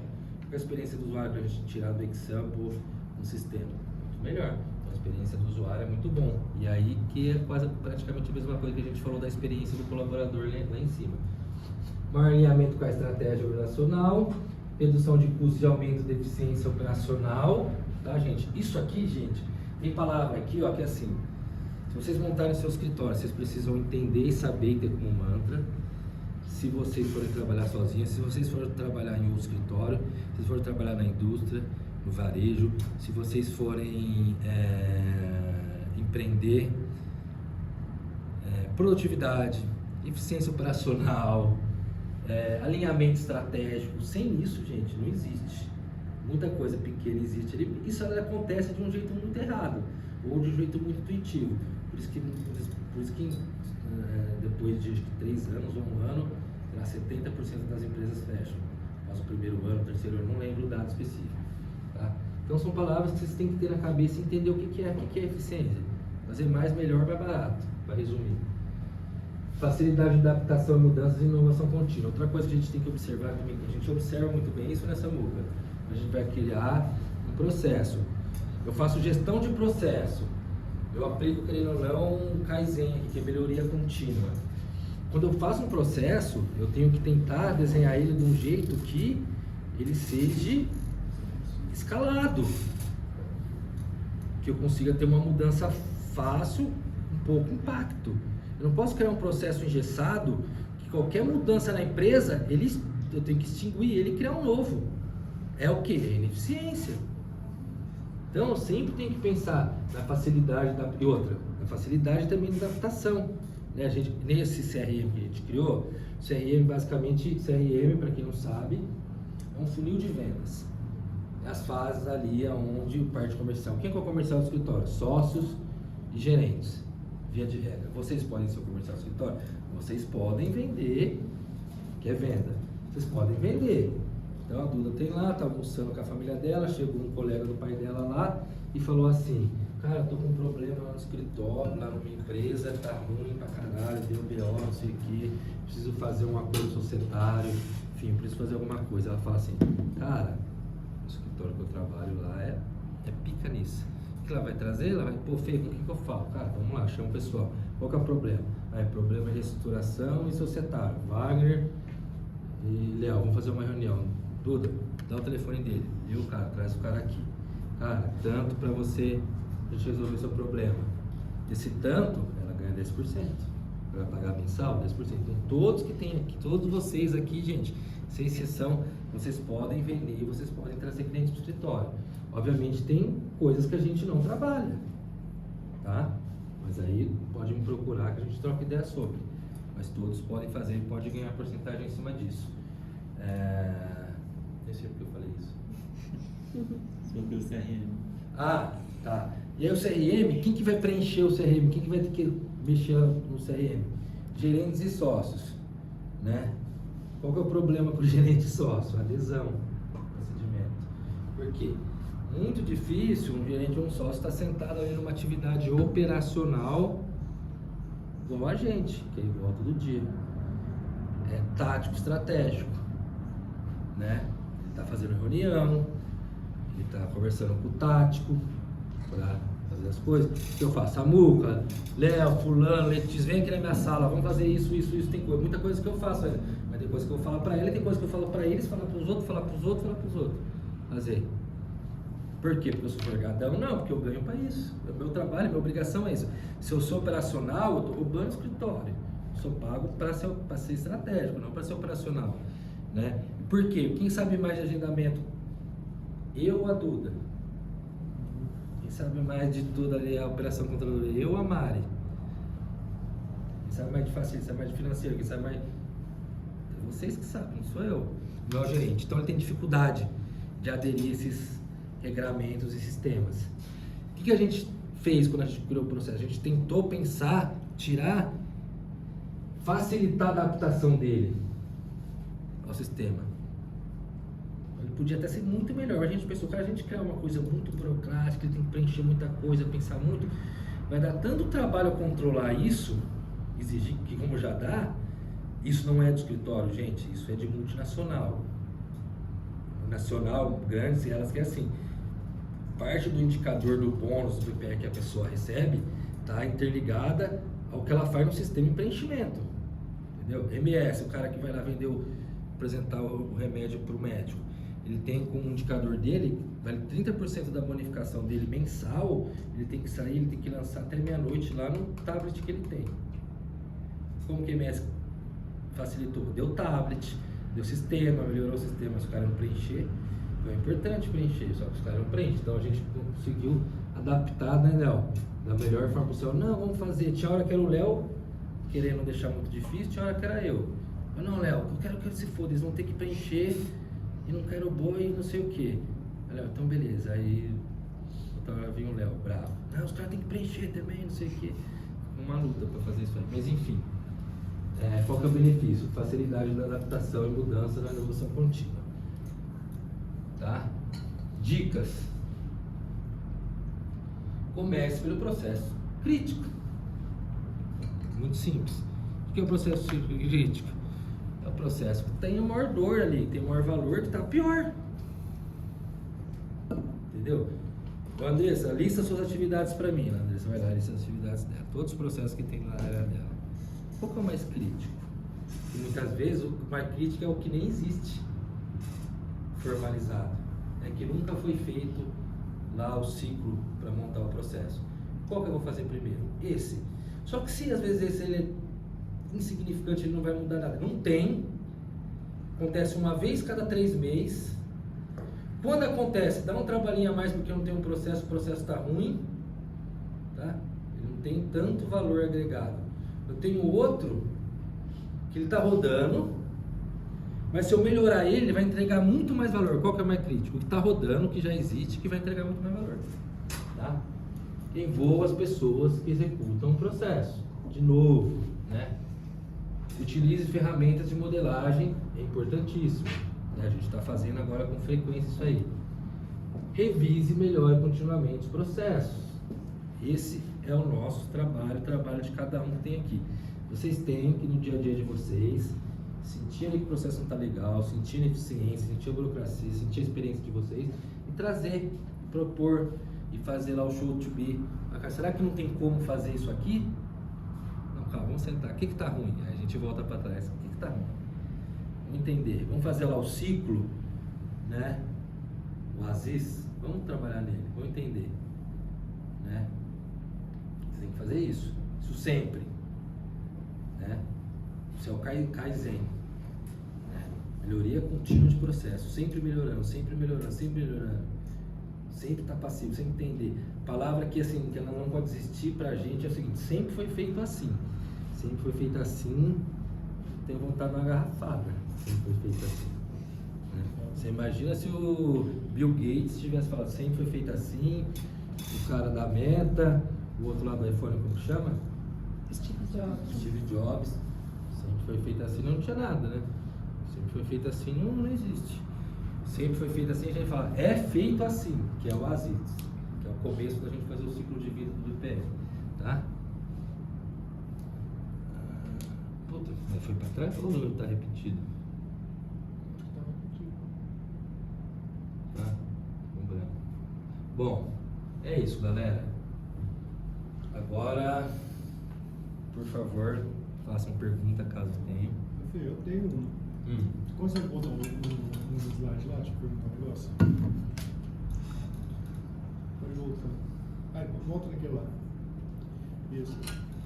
[SPEAKER 1] A experiência do usuário, para a gente tirar do Excel no sistema, muito melhor. Então a experiência do usuário é muito bom. E aí que é praticamente a mesma coisa que a gente falou da experiência do colaborador lá em cima. Maior alinhamento com a estratégia operacional, redução de custos e aumento de eficiência operacional, tá, gente? Isso aqui, gente, tem palavra aqui, ó, que é assim, se vocês montarem seu escritório, vocês precisam entender e saber ter como mantra. Se vocês forem trabalhar sozinhos, se vocês forem trabalhar em outro escritório, se vocês forem trabalhar na indústria, no varejo, se vocês forem empreender, produtividade, eficiência operacional, alinhamento estratégico, sem isso, gente, não existe. Muita coisa pequena existe. Isso acontece de um jeito muito errado, ou de um jeito muito intuitivo. Por isso que depois de 3 anos ou 1 ano, 70% das empresas fecham. Após o primeiro ano, o terceiro ano, não lembro o dado específico. Tá? Então são palavras que vocês têm que ter na cabeça e entender o que é eficiência. Fazer mais, melhor, mais barato, para resumir. Facilidade de adaptação a mudanças e inovação contínua. Outra coisa que a gente tem que observar também, a gente observa muito bem isso nessa Samuca. A gente vai criar um processo. Eu faço gestão de processo. Eu aplico, querendo ou não, um Kaizen, que é melhoria contínua. Quando eu faço um processo, eu tenho que tentar desenhar ele de um jeito que ele seja escalado. Que eu consiga ter uma mudança fácil, um pouco impacto. Eu não posso criar um processo engessado que qualquer mudança na empresa, eu tenho que extinguir ele e criar um novo. É o que? É ineficiência. Então eu sempre tenho que pensar na facilidade e outra, na facilidade também da adaptação. Né? Nesse CRM que a gente criou, CRM basicamente, CRM, para quem não sabe, é um funil de vendas. As fases ali onde parte comercial. Quem é o comercial do escritório? Sócios e gerentes. Via de regra. Vocês podem ser o comercial do escritório? Vocês podem vender, que é venda. Vocês podem vender. Então a Duda tem lá, tá almoçando com a família dela, chegou um colega do pai dela lá e falou assim, cara, eu tô com um problema lá no escritório, lá numa empresa, tá ruim pra caralho, deu BO, não sei o que, preciso fazer um acordo societário, enfim, preciso fazer alguma coisa. Ela fala assim, cara, o escritório que eu trabalho lá é pica nisso. O que ela vai trazer? Ela vai, pô, Fê, com o que eu falo? Cara, vamos lá, chama o pessoal. Qual que é o problema? Problema de reestruturação e societário. Wagner e Léo, vamos fazer uma reunião. Duda, dá o telefone dele, viu, cara? Traz o cara aqui. Cara, tanto pra você a gente resolver seu problema. Esse tanto, ela ganha 10%. Vai pagar mensal, 10%. Então, todos que tem aqui, todos vocês aqui, gente, sem exceção, vocês podem vender e vocês podem trazer clientes para o escritório. Obviamente, tem coisas que a gente não trabalha, tá? Mas aí pode me procurar que a gente troca ideia sobre. Mas todos podem fazer e pode ganhar porcentagem em cima disso. Nem sei porque eu falei isso.
[SPEAKER 2] Sobre o CRM.
[SPEAKER 1] Ah, tá. E aí o CRM, quem que vai preencher o CRM? Quem que vai ter que mexer no CRM? Gerentes e sócios, né? Qual que é o problema com o gerente e sócio? Adesão ao procedimento. Por quê? Muito difícil um gerente ou um sócio estar sentado ali numa atividade operacional igual a gente, que é igual todo dia. É tático, estratégico, né? Ele está fazendo reunião, ele está conversando com o tático para fazer as coisas. O que eu faço? Samuca, Léo, fulano, Letícia, vem aqui na minha sala, vamos fazer isso. Tem muita coisa que eu faço ainda. Mas tem coisa que eu vou falar para ela, tem coisa que eu falo para eles, falar para os outros, falar para os outros, falar para os outros. Fazer. Por quê? Porque eu sou forgadão? Não, porque eu ganho para isso. É o meu trabalho, minha obrigação é isso. Se eu sou operacional, eu estou roubando o escritório. Eu sou pago para ser estratégico, não para ser operacional. Né? Por quê? Quem sabe mais de agendamento? Eu ou a Duda? Quem sabe mais de tudo ali, a operação controladora? Eu ou a Mari? Quem sabe mais de facilidade, quem sabe mais de financeiro, quem sabe mais... É vocês que sabem, não sou eu. Não é o gerente. Então ele tem dificuldade de aderir a esses regramentos e sistemas. O que a gente fez quando a gente criou o processo? A gente tentou pensar, tirar facilitar a adaptação dele ao sistema. Ele podia até ser muito melhor, mas a gente pensou, cara, a gente criar uma coisa muito burocrática, ele tem que preencher muita coisa, pensar muito, vai dar tanto trabalho controlar isso, exigir que como já dá, isso não é do escritório, gente, isso é de multinacional. Nacional, grandes, elas que é assim, parte do indicador do bônus do PPR que a pessoa recebe está interligada ao que ela faz no sistema de preenchimento, entendeu? MS, o cara que vai lá vender, apresentar o remédio para o médico, ele tem como indicador dele, vale 30% da bonificação dele mensal, ele tem que sair, ele tem que lançar até meia-noite lá no tablet que ele tem. Como que o MS facilitou? Deu tablet, deu sistema, melhorou o sistema, se o cara não preencher, então é importante preencher, só que os caras não preenchem, então a gente conseguiu adaptar, né, Léo? Da melhor forma possível. Não, vamos fazer. Tinha hora que era o Léo querendo deixar muito difícil, tinha hora que era eu. Mas não, Léo, eu quero que se foda, eles vão ter que preencher e não quero boi e não sei o que. Léo, então beleza. Aí vinha o Léo, bravo. Não, os caras têm que preencher também, não sei o que. Uma luta para fazer isso aí. Mas enfim, qual que é o benefício? Facilidade da adaptação e mudança na evolução contínua. Tá? Dicas. Comece pelo processo crítico. Muito simples. O que é o processo crítico? É o processo que tem a maior dor ali, tem o maior valor, que está pior. Entendeu? Ô, Andressa, lista suas atividades para mim. A Andressa vai lá, lista as atividades dela. Todos os processos que tem na área dela. Qual que é o mais crítico? E muitas vezes o mais crítico é o que nem existe formalizado. É que nunca foi feito lá o ciclo para montar o processo. Qual que eu vou fazer primeiro? Esse. Só que se às vezes esse ele é insignificante, ele não vai mudar nada. Não tem. Acontece uma vez cada 3 meses. Quando acontece, dá um trabalhinho a mais porque não tem um processo, o processo está ruim. Tá? Ele não tem tanto valor agregado. Eu tenho outro que ele está rodando, mas se eu melhorar ele, ele vai entregar muito mais valor. Qual que é o mais crítico? O que está rodando, que já existe, que vai entregar muito mais valor. Tá? Envolva as pessoas que executam o processo. De novo, né? Utilize ferramentas de modelagem, é importantíssimo. Né? A gente está fazendo agora com frequência isso aí. Revise e melhore continuamente os processos. Esse é o nosso trabalho, o trabalho de cada um que tem aqui. Vocês têm que no dia a dia de vocês sentirem que o processo não está legal, sentir a eficiência, sentir a burocracia, sentir a experiência de vocês e trazer, propor e fazer lá o show to be. Será que não tem como fazer isso aqui? Não, calma, vamos sentar. O que está ruim? Aí a gente volta para trás. O que está ruim? Vamos entender. Vamos fazer lá o ciclo, né? O Aziz. Vamos trabalhar nele, vamos entender, né? Você tem que fazer isso. Isso sempre, né? Isso é o Kaizen, né? Melhoria contínua de processo, sempre melhorando, sempre melhorando, sempre melhorando. Sempre estar passivo, sempre entender. Palavra que assim, que ela não pode existir pra gente é o seguinte: sempre foi feito assim. Sempre foi feito assim, tem vontade de uma garrafada. Sempre foi feito assim. Né? Você imagina se o Bill Gates tivesse falado sempre foi feito assim, o cara da Meta, o outro lado do iPhone, como chama? Steve Jobs. Sempre foi feito assim, não tinha nada, né? Sempre foi feito assim, não existe. Sempre foi feito assim, a gente fala, é feito assim, que é o ASICS, que é o começo da gente fazer o ciclo de vida do IPF, tá? Puta, mas foi pra trás ou não tá repetido?
[SPEAKER 3] Tá repetido.
[SPEAKER 1] Tá? Vamos. Bom, é isso, galera. Agora, por favor, façam pergunta caso tenha.
[SPEAKER 3] Eu tenho uma. Consegue botar um slide lá, deixa eu perguntar um negócio? Pode voltar. Volta naquele lá. Isso.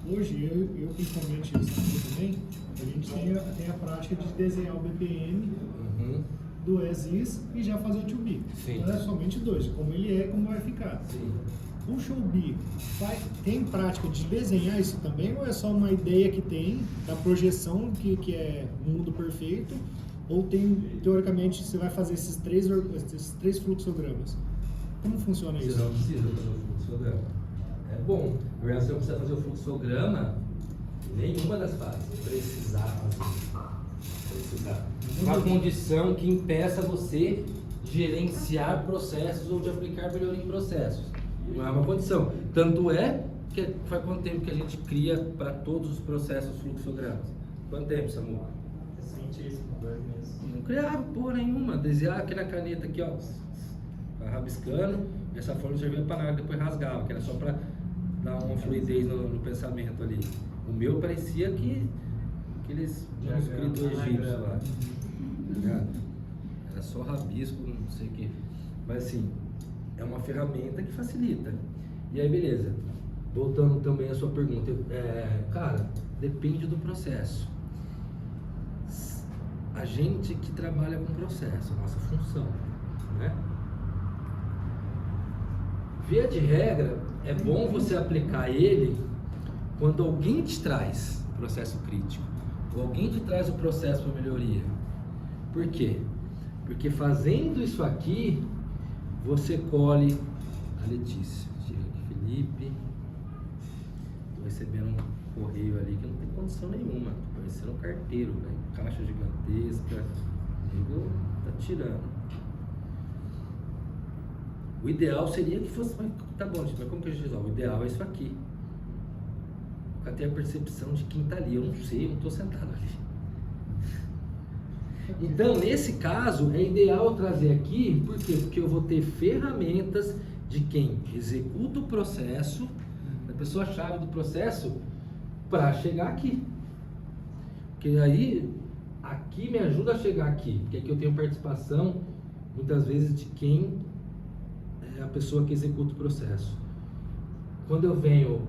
[SPEAKER 3] Hoje, eu principalmente também, a gente tem a prática de desenhar o BPM do as-is e já fazer o to-be. Não é somente 2, como ele é, como vai ficar.
[SPEAKER 1] Sim.
[SPEAKER 3] O show-be tem prática de desenhar isso também, ou é só uma ideia que tem da projeção que é o mundo perfeito, ou tem, teoricamente, você vai fazer esses três fluxogramas? Como funciona isso?
[SPEAKER 1] Você não precisa fazer o fluxograma. É bom. Na verdade, você não precisa fazer o fluxograma Nenhuma das fases. Precisar uma condição que impeça você de gerenciar processos ou de aplicar melhoria em processos. Não é uma condição. Tanto é que faz quanto tempo que a gente cria para todos os processos fluxogramas? Quanto tempo, Samuel?
[SPEAKER 2] Recentíssimo, 2 meses.
[SPEAKER 1] Não criava porra nenhuma. Desenhar aqui na caneta, aqui, ó, rabiscando, essa folha não servia para nada, depois rasgava, que era só para dar uma fluidez no pensamento ali. O meu parecia que aqueles manuscritos egípcios lá. Era só rabisco, não sei o que. Mas assim, é uma ferramenta que facilita. E aí, beleza. Voltando também à sua pergunta, cara, depende do processo. A gente que trabalha com processo, nossa função, né? Via de regra, é bom você aplicar ele quando alguém te traz processo crítico, ou alguém te traz o processo para melhoria. Por quê? Porque fazendo isso aqui, você colhe a Letícia. Chega aqui, Felipe. Estou recebendo um correio ali que não tem condição nenhuma. Tô parecendo um carteiro, velho. Caixa gigantesca. Amigo, tá tirando. O ideal seria que fosse. Tá bom, mas como que a gente resolve? O ideal é isso aqui. Eu tenho a percepção de quem tá ali. Eu não sei, eu não tô sentado ali. Então, nesse caso, é ideal trazer aqui, por quê? Porque eu vou ter ferramentas de quem executa o processo, da pessoa-chave do processo, para chegar aqui. Porque aí, aqui me ajuda a chegar aqui, porque aqui eu tenho participação, muitas vezes, de quem é a pessoa que executa o processo. Quando eu venho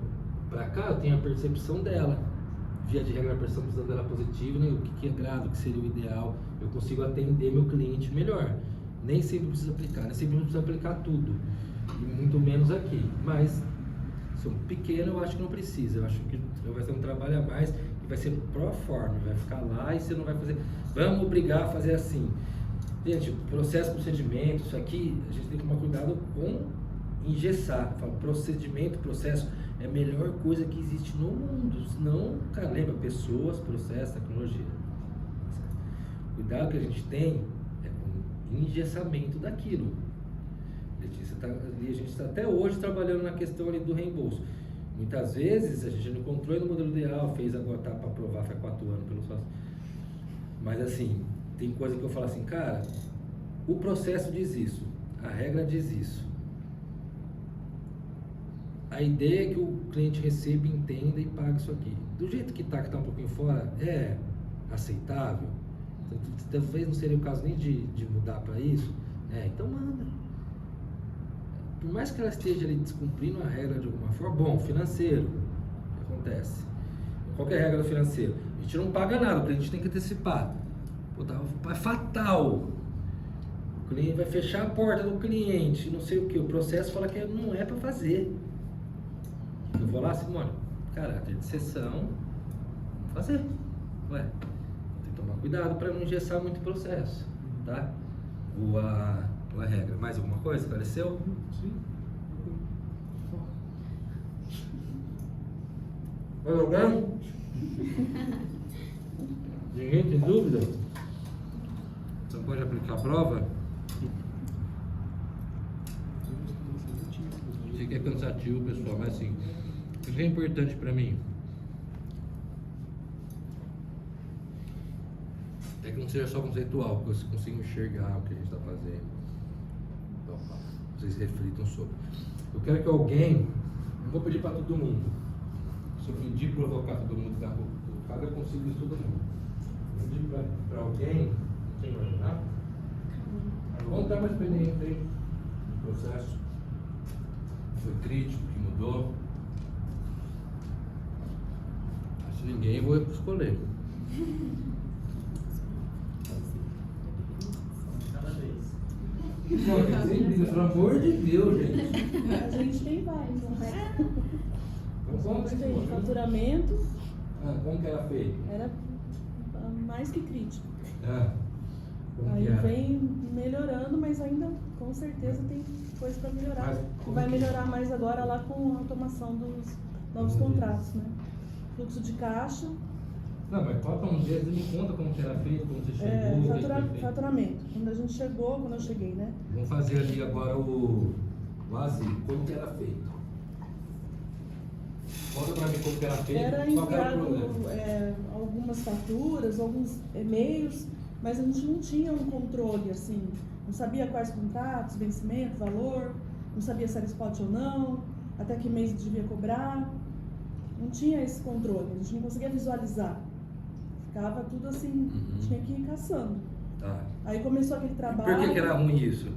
[SPEAKER 1] para cá, eu tenho a percepção dela. Via de regra, a percepção dela positiva, né? O que agrada, o que seria o ideal. Eu consigo atender meu cliente melhor. Nem sempre precisa aplicar, nem sempre precisa aplicar tudo. E muito menos aqui. Mas, se é pequeno, eu acho que não precisa. Eu acho que vai ser um trabalho a mais e vai ser pro forma. Vai ficar lá e você não vai fazer. Vamos obrigar a fazer assim. Gente, processo, procedimento, isso aqui, a gente tem que tomar cuidado com engessar. Fala, procedimento, processo é a melhor coisa que existe no mundo. Senão, cara, lembra, pessoas, processo, tecnologia. Cuidado que a gente tem é com o engessamento daquilo. Letícia tá ali, a gente está até hoje trabalhando na questão ali do reembolso. Muitas vezes a gente não encontrou no modelo ideal, fez agora, tá para aprovar, faz 4 anos pelo sócio. Mas assim, tem coisa que eu falo assim, cara, o processo diz isso, a regra diz isso. A ideia é que o cliente receba, entenda e pague isso aqui. Do jeito que tá um pouquinho fora, é aceitável? Talvez não seria o caso nem de mudar para isso. Então manda. Por mais que ela esteja ali descumprindo a regra de alguma forma, bom, financeiro, o que acontece? Qualquer regra do financeiro, a gente não paga nada, o cliente tem que antecipar. Pô, é fatal. O cliente vai fechar a porta do cliente, não sei o que. O processo fala que não é para fazer. Eu vou lá, Simone, caráter de sessão, vamos fazer. Ué, tem que tomar cuidado para não engessar muito o processo, tá? A regra. Mais alguma coisa? Esclareceu?
[SPEAKER 3] Sim.
[SPEAKER 1] Mais alguém? Ninguém tem dúvida? Você pode aplicar a prova? Sei que é cansativo, pessoal, mas assim, o que é importante para mim é que não seja só conceitual, que você consiga enxergar o que a gente está fazendo. Então, vocês reflitam sobre. Eu quero que alguém, não vou pedir para todo mundo, se eu pedir provocar todo mundo da cada eu consigo isso todo mundo. Eu pedir para alguém, quem vai ajudar? Contar uma experiência aí, um processo. Foi crítico, que mudou. Se ninguém, eu vou escolher.
[SPEAKER 2] Cada vez.
[SPEAKER 1] Pelo amor de Deus, gente.
[SPEAKER 4] A gente tem vários, né?
[SPEAKER 1] Então, conta aí, Simone.
[SPEAKER 4] Faturamento
[SPEAKER 1] Como que era feito?
[SPEAKER 4] era mais que crítico.
[SPEAKER 1] Como
[SPEAKER 4] Aí
[SPEAKER 1] que era?
[SPEAKER 4] vem melhorando, mas ainda com certeza tem coisa para melhorar.
[SPEAKER 1] Mas
[SPEAKER 4] E
[SPEAKER 1] como
[SPEAKER 4] vai
[SPEAKER 1] que-
[SPEAKER 4] melhorar mais agora lá com a automação dos novos
[SPEAKER 1] Entendi.
[SPEAKER 4] contratos, né? fluxo de caixa,
[SPEAKER 1] Não, mas qual um dia me conta como que era feito, como você chegou, o que que foi feito.
[SPEAKER 4] faturamento. Quando a gente chegou, quando eu cheguei, né?
[SPEAKER 1] Vamos fazer ali agora o ASI, como que era feito. Conta pra mim como que era feito,
[SPEAKER 4] Era
[SPEAKER 1] qual que era o
[SPEAKER 4] enviado
[SPEAKER 1] problema.
[SPEAKER 4] algumas faturas, alguns e-mails, mas a gente não tinha um controle, assim, não sabia quais contratos, vencimento, valor, não sabia se era spot ou não, até que mês devia cobrar, não tinha esse controle, a gente não conseguia visualizar, ficava tudo assim, tinha que ir caçando.
[SPEAKER 1] Tá.
[SPEAKER 4] Aí começou aquele trabalho.
[SPEAKER 1] Por que era ruim isso?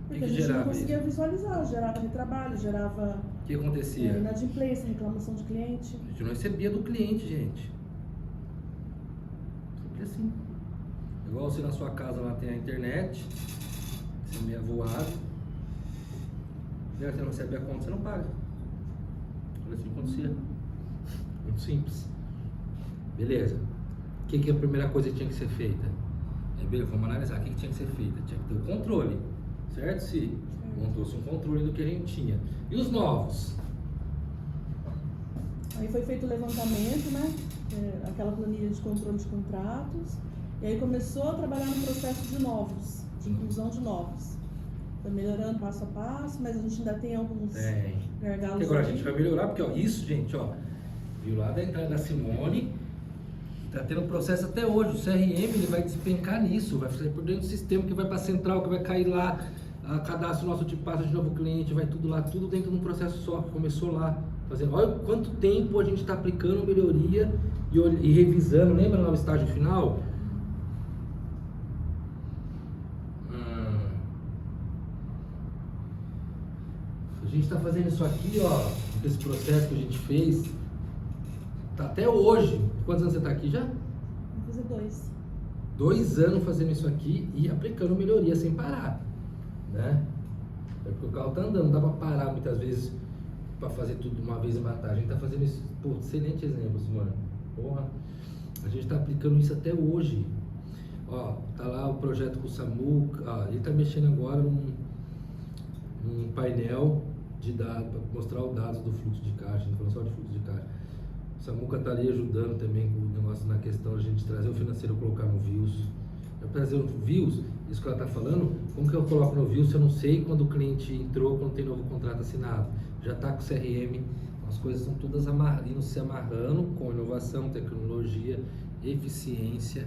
[SPEAKER 4] Porque
[SPEAKER 1] O
[SPEAKER 4] a
[SPEAKER 1] que
[SPEAKER 4] gente não
[SPEAKER 1] gerava
[SPEAKER 4] conseguia
[SPEAKER 1] isso?
[SPEAKER 4] visualizar, gerava retrabalho, gerava
[SPEAKER 1] O que acontecia?
[SPEAKER 4] inadimplência, reclamação de cliente.
[SPEAKER 1] A gente não recebia do cliente, gente. Sempre assim. Igual você na sua casa lá tem a internet, você é meio avoado, e aí você não recebe a conta, você não paga. Olha assim que acontecia. Muito simples. Beleza. O que é a primeira coisa que tinha que ser feita? Beleza, vamos analisar. O que tinha que ser feita? Tinha que ter o controle. Certo? Se montou-se um controle do que a gente tinha. E os novos?
[SPEAKER 4] Aí foi feito o levantamento, né? Aquela planilha de controle de contratos. E aí começou a trabalhar no processo de novos, de inclusão de novos. Foi melhorando passo a passo, mas a gente ainda tem alguns gargalos.
[SPEAKER 1] E agora a
[SPEAKER 4] aí.
[SPEAKER 1] gente vai melhorar, porque ó, isso, gente, ó, viu lá da entrada da Simone, tá tendo um processo até hoje. O CRM ele vai despencar nisso, vai sair por dentro do sistema, que vai para central, que vai cair lá, a cadastro nosso de passa de novo cliente, vai tudo lá, tudo dentro de um processo só, que começou lá. Fazendo, olha quanto tempo a gente está aplicando melhoria e revisando. Lembra lá o estágio final? A gente está fazendo isso aqui, ó, esse processo que a gente fez, tá até hoje. Quantos anos você está aqui já?
[SPEAKER 4] Vou fazer 2.
[SPEAKER 1] 2 anos fazendo isso aqui e aplicando melhoria sem parar, né? É porque o carro tá andando, não dá para parar muitas vezes para fazer tudo de uma vez e matar. A gente tá fazendo isso, pô, excelente exemplo, mano. Porra, a gente tá aplicando isso até hoje. Ó, tá lá o projeto com o Samuca, ó, ele tá mexendo agora num painel de dados, para mostrar os dados do fluxo de caixa, não falando só de fluxo de caixa. O Samuca tá ali ajudando também com o negócio na questão, a gente trazer o financeiro, colocar no Views. Eu trazer o Views, isso que ela tá falando, como que eu coloco no Views se eu não sei quando o cliente entrou, quando tem novo contrato assinado? Já tá com o CRM, as coisas estão todas indo se amarrando com inovação, tecnologia, eficiência,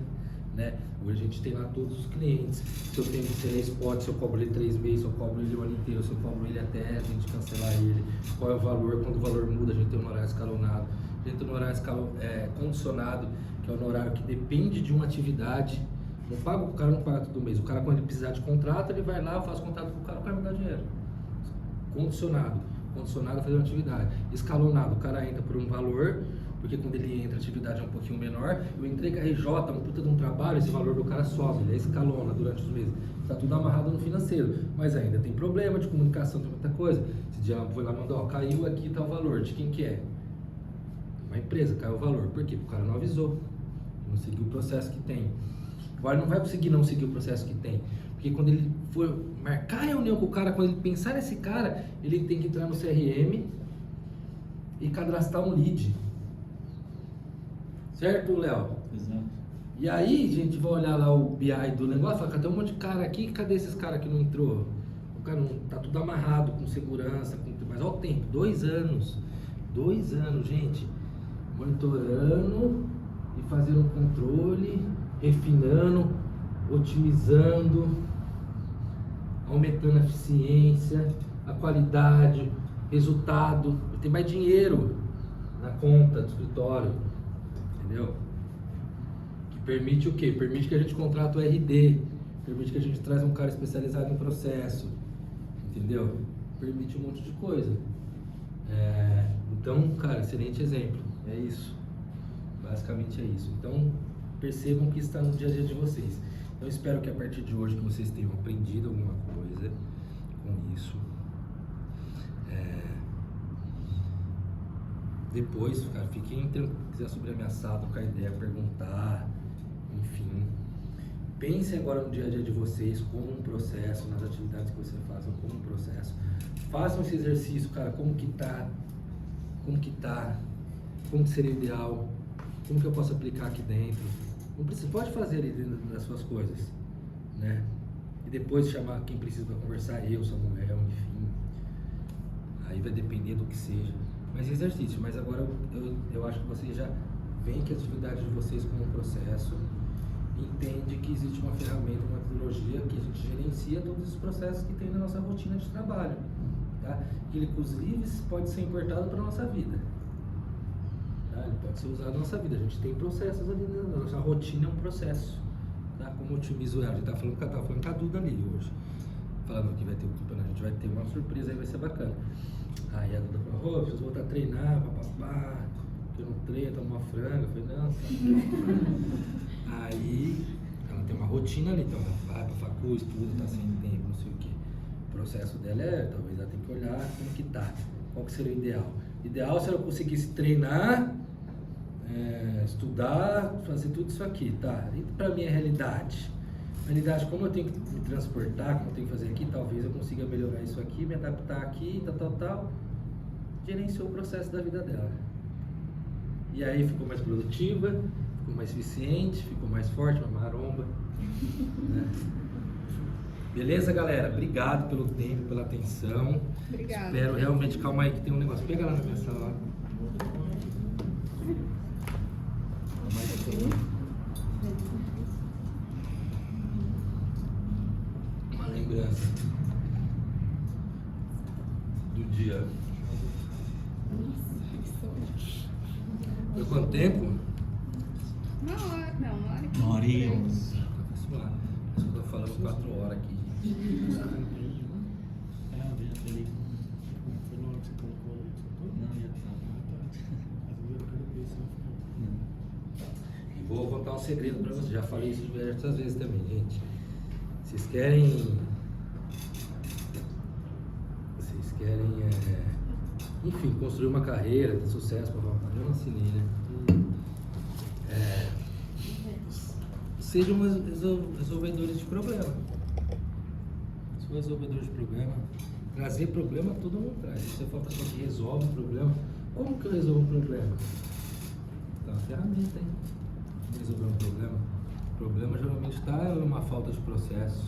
[SPEAKER 1] né? Hoje a gente tem lá todos os clientes. Se eu tenho que ser spot, se eu cobro ele 3 meses, se eu cobro ele o ano inteiro, se eu cobro ele até a gente cancelar ele, qual é o valor, quando o valor muda, a gente tem um horário escalonado, a gente tem um horário condicionado, que é um horário que depende de uma atividade. Não paga, o cara não paga todo mês. O cara, quando ele precisar de contrato, ele vai lá, faz contrato com o cara me dá dinheiro. Condicionado a fazer uma atividade. Escalonado, o cara entra por um valor, porque quando ele entra a atividade é um pouquinho menor. Eu entrei com a RJ, um puta de um trabalho, esse valor do cara sobe, ele escalona durante os meses. Está tudo amarrado no financeiro, mas ainda tem problema de comunicação, tem muita coisa. Esse dia foi lá e mandou, ó, caiu aqui tal valor, de quem que é? Uma empresa, caiu o valor. Por quê? Porque o cara não avisou, não seguiu o processo que tem. Agora não vai conseguir não seguir o processo que tem, porque quando ele for marcar a reunião com o cara, quando ele pensar nesse cara, ele tem que entrar no CRM e cadastrar um lead. Certo, Léo?
[SPEAKER 5] Exato.
[SPEAKER 1] E aí, a gente vai olhar lá o BI do negócio e falar, cadê um monte de cara aqui? Cadê esses caras que não entrou? O cara não tá tudo amarrado, com segurança, mas olha o tempo, 2 anos. 2 anos, gente, monitorando e fazendo um controle, refinando, otimizando, aumentando a eficiência, a qualidade, resultado. Tem mais dinheiro na conta do escritório, entendeu? Que permite o quê? Permite que a gente contrate o RD, permite que a gente traz um cara especializado em processo, entendeu? Permite um monte de coisa. Então, cara, excelente exemplo. É isso. Basicamente é isso. Então, percebam que está no dia a dia de vocês. Eu espero que a partir de hoje que vocês tenham aprendido alguma coisa com isso. Depois, cara, fiquem tranquilos, se quiser sobre ameaçado, trocar ideia, perguntar, enfim. Pensem agora no dia a dia de vocês como um processo, nas atividades que vocês fazem como um processo. Façam esse exercício, cara, como que tá como que seria o ideal, como que eu posso aplicar aqui dentro. Não precisa, pode fazer ali dentro das suas coisas, né? E depois chamar quem precisa para conversar, eu, Samuel, enfim. Aí vai depender do que seja. Mas exercício, mas agora eu acho que vocês já veem que a atividade de vocês como um processo, entende que existe uma ferramenta, uma metodologia que a gente gerencia todos os processos que tem na nossa rotina de trabalho. Tá? Que ele, inclusive, pode ser importado para a nossa vida. Tá? Ele pode ser usado na nossa vida. A gente tem processos ali, na nossa rotina é um processo. Tá? Como eu otimizo ela? A gente tá falando com a Duda ali hoje. Falando que vai ter a gente vai ter uma surpresa aí, vai ser bacana. Aí a Duda falou, preciso voltar a treinar, papapá, que eu não treino, tomo uma franga. Eu falei, não, Aí ela tem uma rotina ali, então ela vai pra facu, estuda, tá sem tempo, não sei o que. O processo dela talvez ela tenha que olhar como que tá, qual que seria o ideal. Ideal se ela conseguisse treinar, estudar, fazer tudo isso aqui, tá? E pra mim é realidade. A realidade, como eu tenho que me transportar, como eu tenho que fazer aqui, talvez eu consiga melhorar isso aqui, me adaptar aqui, tal. Gerenciou o processo da vida dela. E aí ficou mais produtiva, ficou mais eficiente, ficou mais forte, uma maromba. Né? Beleza, galera? Obrigado pelo tempo, pela atenção.
[SPEAKER 5] Obrigada.
[SPEAKER 1] Espero realmente, calma aí que tem um negócio. Pega lá na minha sala. Calma aí que eu tô... Uma lembrança do dia. Foi quanto tempo?
[SPEAKER 5] Uma hora, não, uma hora.
[SPEAKER 6] Uma hora e
[SPEAKER 1] Vamos lá. Eu estou falando 4 horas aqui.
[SPEAKER 3] Foi na hora que você colocou ali, você colocou?
[SPEAKER 6] Não, já tava.
[SPEAKER 3] Às vezes eu quero ver se eu fico.
[SPEAKER 1] E vou contar um segredo para vocês. Já falei isso diversas vezes também, gente. Vocês querem, enfim, construir uma carreira, ter sucesso, eu não ensinei, né? Sejam resolvedores de problema. Se for resolvedor de problema, trazer problema todo mundo traz. Se você for uma pessoa que resolve um problema, como que eu resolvo um problema? Então, uma ferramenta, hein? Resolver um problema. O problema geralmente está numa falta de processo,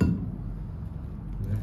[SPEAKER 1] né?